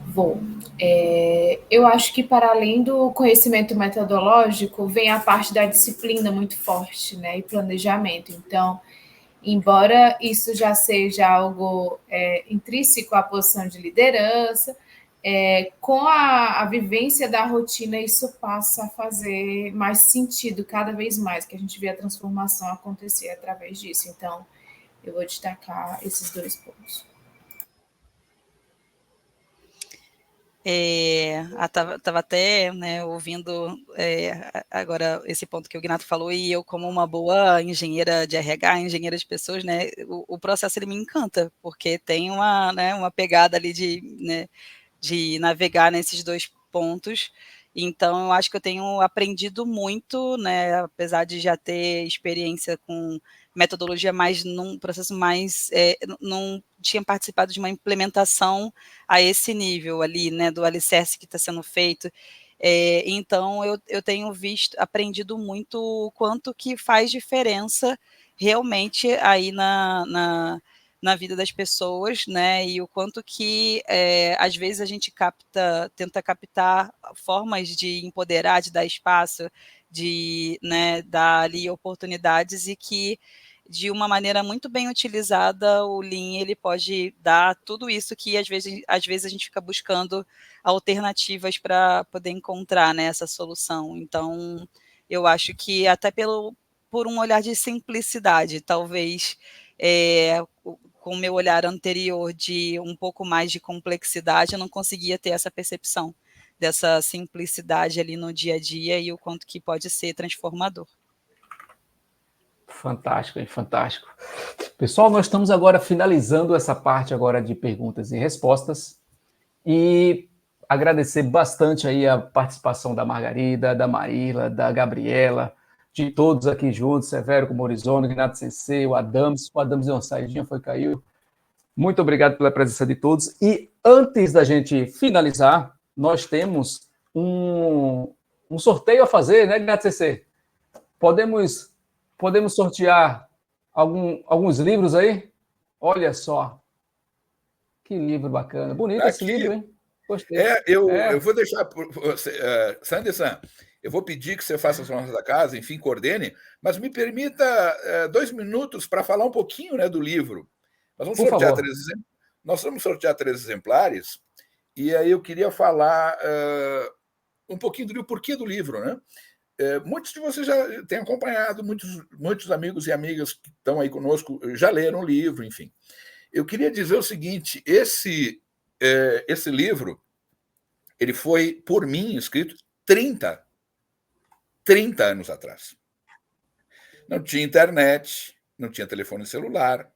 Vou. Eu acho que, para além do conhecimento metodológico, vem a parte da disciplina muito forte, né, e planejamento. Então, embora isso já seja algo intrínseco à posição de liderança, com a vivência da rotina, isso passa a fazer mais sentido cada vez mais, que a gente vê a transformação acontecer através disso. Então, eu vou destacar esses 2 pontos. Estava até, né, ouvindo agora esse ponto que o Gnato falou, e eu, como uma boa engenheira de RH, engenheira de pessoas, né, o processo ele me encanta, porque tem uma pegada ali de navegar nesses 2 pontos. Então, eu acho que eu tenho aprendido muito, né, apesar de já ter experiência com metodologia, mas num processo mais, não tinha participado de uma implementação a esse nível ali, né, do alicerce que está sendo feito. Então, eu tenho aprendido muito o quanto que faz diferença realmente aí na vida das pessoas, né, e o quanto que, às vezes, a gente tenta captar formas de empoderar, de dar espaço, de, né, dar ali oportunidades, e que, de uma maneira muito bem utilizada, o Lean ele pode dar tudo isso que, às vezes a gente fica buscando alternativas para poder encontrar, né, essa solução. Então, eu acho que até por um olhar de simplicidade, talvez, com o meu olhar anterior de um pouco mais de complexidade, eu não conseguia ter essa percepção dessa simplicidade ali no dia a dia e o quanto que pode ser transformador. Fantástico, hein? Fantástico. Pessoal, nós estamos agora finalizando essa parte agora de perguntas e respostas, e agradecer bastante aí a participação da Margarida, da Maíla, da Gabriela, de todos aqui juntos, Severo com Morizono, Gnat Sensei, o Adams deu uma saidinha, caiu. Muito obrigado pela presença de todos. E antes da gente finalizar, nós temos um sorteio a fazer, né, Gnat Sensei? Podemos sortear alguns livros aí? Olha só. Que livro bacana. Bonito esse livro, hein? Gostei. Eu vou deixar... Sanderson, eu vou pedir que você faça as honras da casa, enfim, coordene, mas me permita 2 minutos para falar um pouquinho, né, do livro. Nós vamos sortear 3 exemplares, e aí eu queria falar um pouquinho do porquê do livro, né? Muitos de vocês já têm acompanhado, muitos amigos e amigas que estão aí conosco já leram o livro, enfim. Eu queria dizer o seguinte: esse livro ele foi, por mim, escrito 30 anos atrás. Não tinha internet, não tinha telefone celular,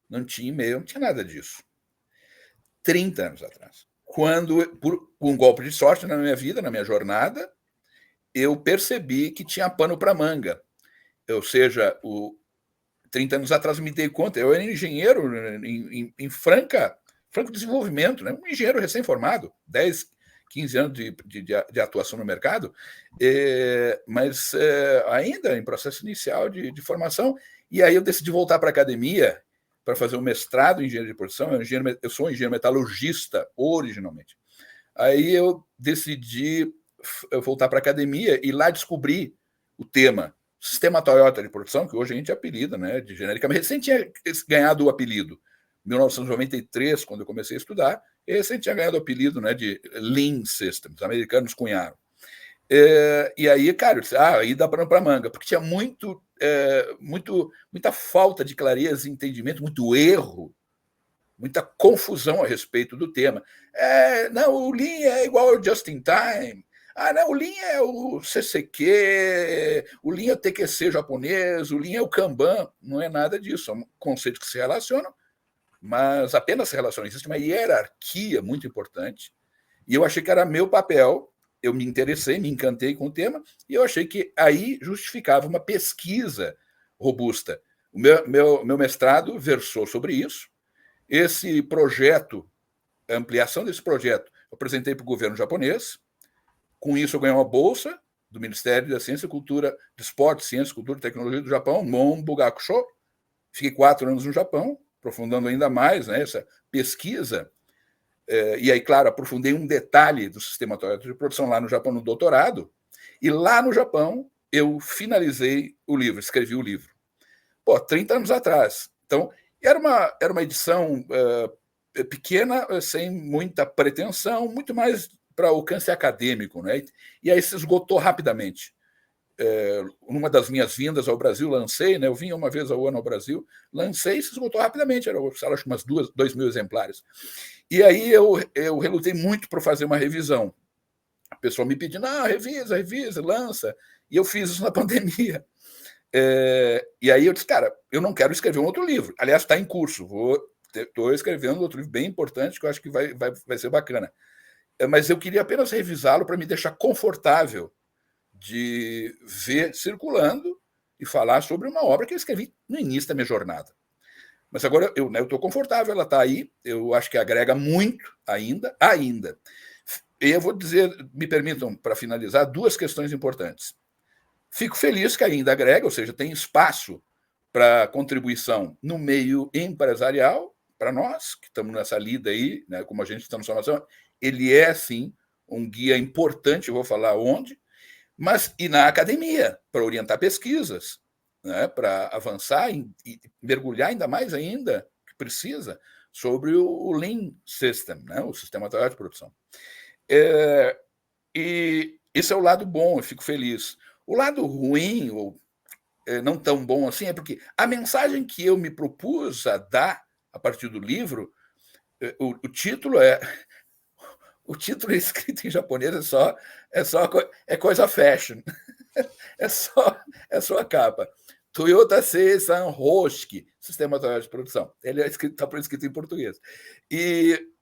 não tinha e-mail, não tinha nada disso. 30 anos atrás. Quando, por um golpe de sorte na minha vida, na minha jornada, eu percebi que tinha pano para manga. Ou seja, 30 anos atrás eu me dei conta, eu era engenheiro em franco desenvolvimento, né? Um engenheiro recém-formado, 10, 15 anos de atuação no mercado, mas ainda em processo inicial de formação, e aí eu decidi voltar para a academia para fazer um mestrado em engenharia de produção. Eu sou um engenheiro metalurgista originalmente. Aí eu decidi voltar para a academia e lá descobri o tema Sistema Toyota de produção, que hoje a gente apelida, né, de genericamente. Recém tinha ganhado o apelido. Em 1993, quando eu comecei a estudar, recém tinha ganhado o apelido, né, de Lean Systems, os americanos cunharam. E aí, cara, eu disse, aí dá pano para manga, porque tinha muita falta de clareza e entendimento, muito erro, muita confusão a respeito do tema. Não, o Lean é igual ao just in time. Ah, não, o Lean é o CCQ, o Lean é o TQC japonês, o Lean é o Kanban. Não é nada disso, é um conceito que se relacionam, mas apenas se relacionam. Existe uma hierarquia muito importante, e eu achei que era meu papel, eu me interessei, me encantei com o tema, e eu achei que aí justificava uma pesquisa robusta. O meu mestrado versou sobre isso. Esse projeto, a ampliação desse projeto, eu apresentei para o governo japonês. Com isso, eu ganhei uma bolsa do Ministério da Ciência e Cultura, de Esporte, Ciência, Cultura e Tecnologia do Japão, Mon Bugakusho. Fiquei 4 anos no Japão, aprofundando ainda mais, né, essa pesquisa. E aí, claro, aprofundei um detalhe do sistema Toyota de produção lá no Japão, no doutorado. E lá no Japão, eu finalizei o livro, escrevi o livro. 30 anos atrás. Então, era uma edição pequena, sem muita pretensão, muito mais para alcance acadêmico, né? E aí se esgotou rapidamente. Numa das minhas vindas ao Brasil, lancei, né? Eu vinha uma vez ao ano ao Brasil, lancei e se esgotou rapidamente, acho que umas 2.000 exemplares. E aí eu relutei muito para fazer uma revisão. A pessoa me pedindo, revisa, lança. E eu fiz isso na pandemia. E aí eu disse, cara, eu não quero escrever um outro livro. Aliás, está em curso. Estou escrevendo outro livro bem importante que eu acho que vai ser bacana. Mas eu queria apenas revisá-lo para me deixar confortável de ver circulando e falar sobre uma obra que eu escrevi no início da minha jornada. Mas agora eu estou confortável, ela está aí, eu acho que agrega muito ainda. E eu vou dizer, me permitam, para finalizar, 2 questões importantes. Fico feliz que ainda agrega, ou seja, tem espaço para contribuição no meio empresarial, para nós, que estamos nessa lida aí, né, como a gente está no Formação, ele é, sim, um guia importante, eu vou falar onde, mas e na academia, para orientar pesquisas, né, para avançar e mergulhar ainda mais ainda, que precisa, sobre o Lean System, né, o sistema Toyota de produção. E esse é o lado bom, eu fico feliz. O lado ruim, ou não tão bom assim, é porque a mensagem que eu me propus a dar a partir do livro, o título é escrito em japonês, é coisa fashion. É só a capa. Toyota Seisan Hoshiki, Sistema Toyota de Produção. Ele está escrito em português.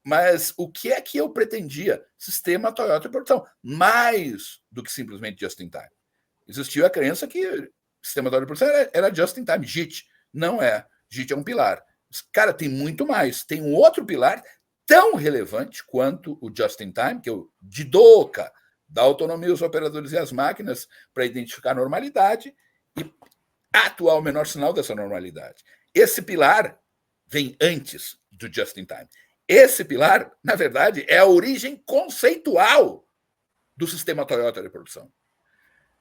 Mas o que é que eu pretendia? Sistema Toyota de Produção. Mais do que simplesmente just in time. Existiu a crença que o sistema Toyota de Produção era just in time. JIT. Não é. JIT é um pilar. Cara, tem muito mais. Tem um outro pilar tão relevante quanto o just in time, que é o Jidoka, da autonomia aos operadores e às máquinas para identificar a normalidade e atuar o menor sinal dessa normalidade. Esse pilar vem antes do just in time. Esse pilar, na verdade, é a origem conceitual do sistema Toyota de produção.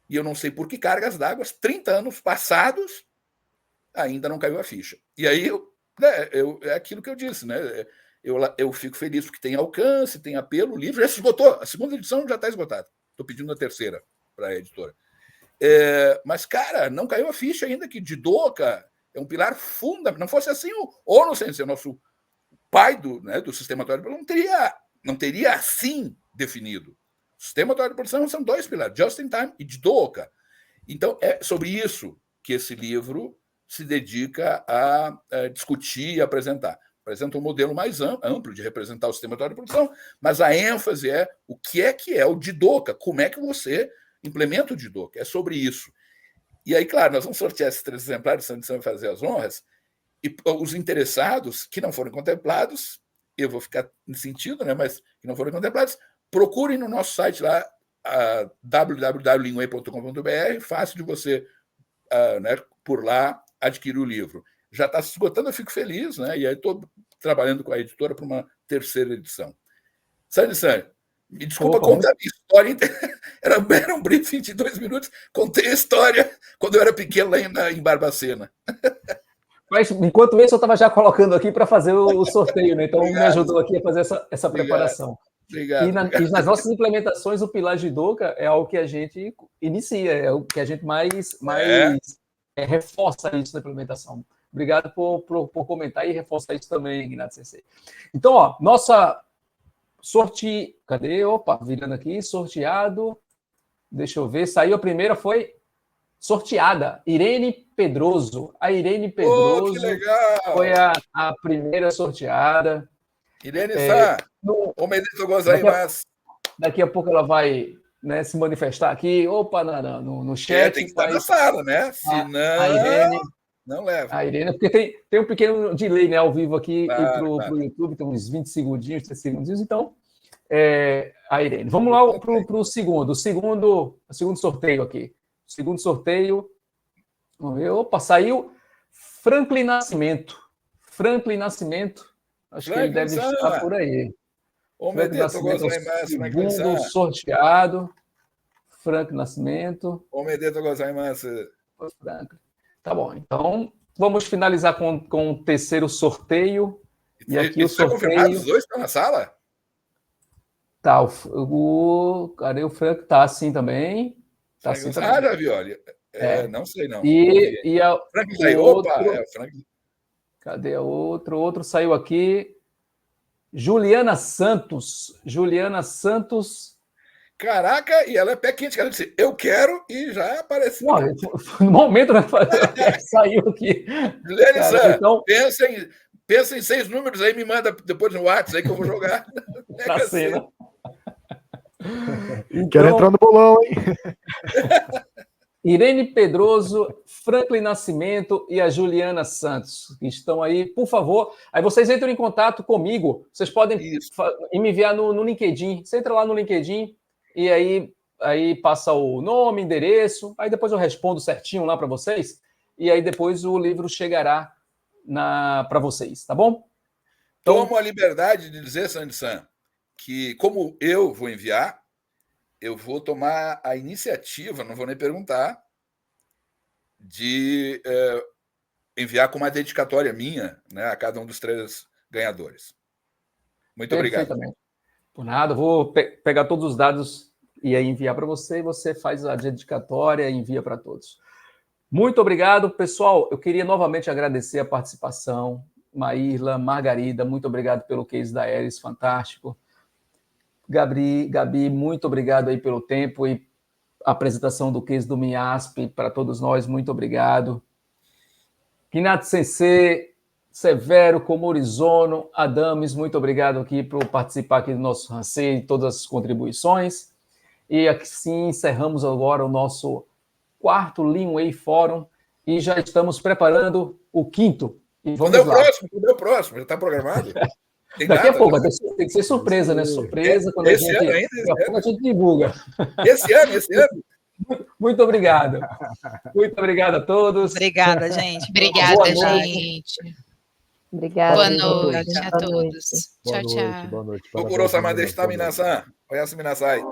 E eu não sei por que cargas d'água, 30 anos passados, ainda não caiu a ficha. E aí, é aquilo que eu disse, né? Eu fico feliz porque tem alcance, tem apelo, o livro já se esgotou. A 2ª edição já está esgotada. Estou pedindo a 3ª para a editora. Mas, cara, não caiu a ficha ainda que Jidoka é um pilar fundamental. Não fosse assim, o Ono Sensei, nosso pai do sistema Toyota de produção, não teria assim definido. O sistema Toyota de produção são 2 pilares, just in time e Jidoka. Então, é sobre isso que esse livro se dedica a discutir e apresentar. Apresenta um modelo mais amplo de representar o sistema Toyota de produção, mas a ênfase é o que é o Jidoka, como é que você implementa o Jidoka, é sobre isso. E aí, claro, nós vamos sortear esses 3 exemplares, São vai fazer as honras, e os interessados que não foram contemplados, eu vou ficar em sentido, né, mas que não foram contemplados, procurem no nosso site lá, www.linguei.com.br, fácil de você, por lá, adquirir o livro. Já está se esgotando, eu fico feliz, né? E aí estou trabalhando com a editora para uma 3ª edição. Sandy, me desculpa contar a minha história. Era um briefing de 2 minutos. Contei a história quando eu era pequeno lá em Barbacena. Mas, enquanto isso, eu estava já colocando aqui para fazer o sorteio, né? Então, me ajudou aqui a fazer essa preparação. Obrigado. E nas nossas implementações, o pilar Jidoka é algo que a gente inicia, é o que a gente mais reforça isso na implementação. Obrigado por comentar e reforçar isso também, Ignacio Sensei. Então, nossa Cadê? Opa, virando aqui, sorteado. Deixa eu ver, saiu a primeira, foi sorteada. Irene Pedroso. A Irene Pedroso que legal! foi a primeira sorteada. Irene Sá, omedeto gozaimasu. Daqui a pouco ela vai, né, se manifestar aqui. Opa, no chat. Tem que estar na sala, né? Senão, a Irene, não leva. A Irene, porque tem um pequeno delay, né, ao vivo aqui, e para o YouTube, tem uns 20 segundinhos, 30 segundinhos, então, a Irene. Vamos lá para o segundo sorteio aqui. O segundo sorteio, vamos ver, opa, saiu Franklin Nascimento. Acho que ele deve estar por aí. Franklin Nascimento, segundo sorteado. Franklin Nascimento. Omedeto gozaimasu. Tá bom, então vamos finalizar com o terceiro sorteio. E aqui o sorteio. Confirmado, os dois estão na sala? Tá, cadê o Frank? Tá assim também. Tá assim também. Javioli. Não sei, não. E a Frank saiu. Opa, Frank. Cadê a outro? Outro saiu aqui. Juliana Santos. Caraca, e ela é pé quente, quer dizer, eu quero e já apareceu. No momento, né? Saiu aqui. Juliana, então, pensa em 6 números aí, me manda depois no WhatsApp aí que eu vou jogar. Na cena. Então, quero entrar no bolão, hein? Irene Pedroso, Franklin Nascimento e a Juliana Santos, que estão aí, por favor. Aí vocês entram em contato comigo. Vocês podem me enviar no LinkedIn. Você entra lá no LinkedIn e aí passa o nome, endereço. Aí depois eu respondo certinho lá para vocês. E aí depois o livro chegará para vocês, tá bom? Então, tomo a liberdade de dizer, Sandy-san, que como eu vou enviar, eu vou tomar a iniciativa, não vou nem perguntar, de enviar com uma dedicatória minha, né, a cada um dos 3 ganhadores. Muito obrigado. Por nada, vou pegar todos os dados e aí enviar para você, e você faz a dedicatória e envia para todos. Muito obrigado, pessoal. Eu queria novamente agradecer a participação. Maíla, Margarida, muito obrigado pelo case da Aeris, fantástico. Gabi, muito obrigado aí pelo tempo e a apresentação do case do MIASP para todos nós, muito obrigado. Minato Sensei, Severo, Komorizono, Adames, muito obrigado aqui por participar aqui do nosso Hansei e todas as contribuições. E assim encerramos agora o nosso 4º Leanway Forum e já estamos preparando o 5º. E vamos lá. Quando é o próximo? Já está programado? Daqui a pouco, tem que ser surpresa, né? Surpresa, quando a gente divulga. Esse ano. Muito obrigado. Muito obrigado a todos. Obrigada, gente. Obrigada, gente. Obrigada. Boa noite a todos. Tchau. Boa noite. Kokoro-sama deshita, minasan. Oyasumi nasai.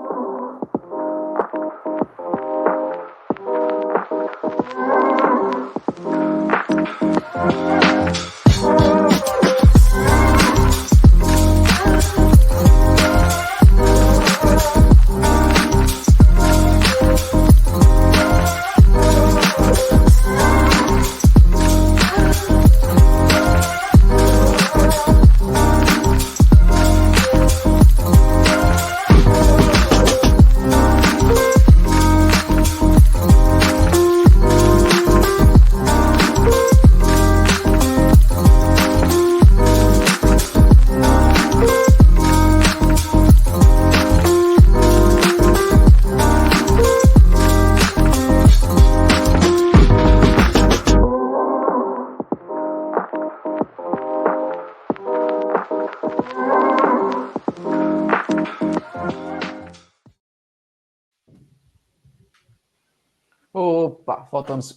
Opa, faltamos.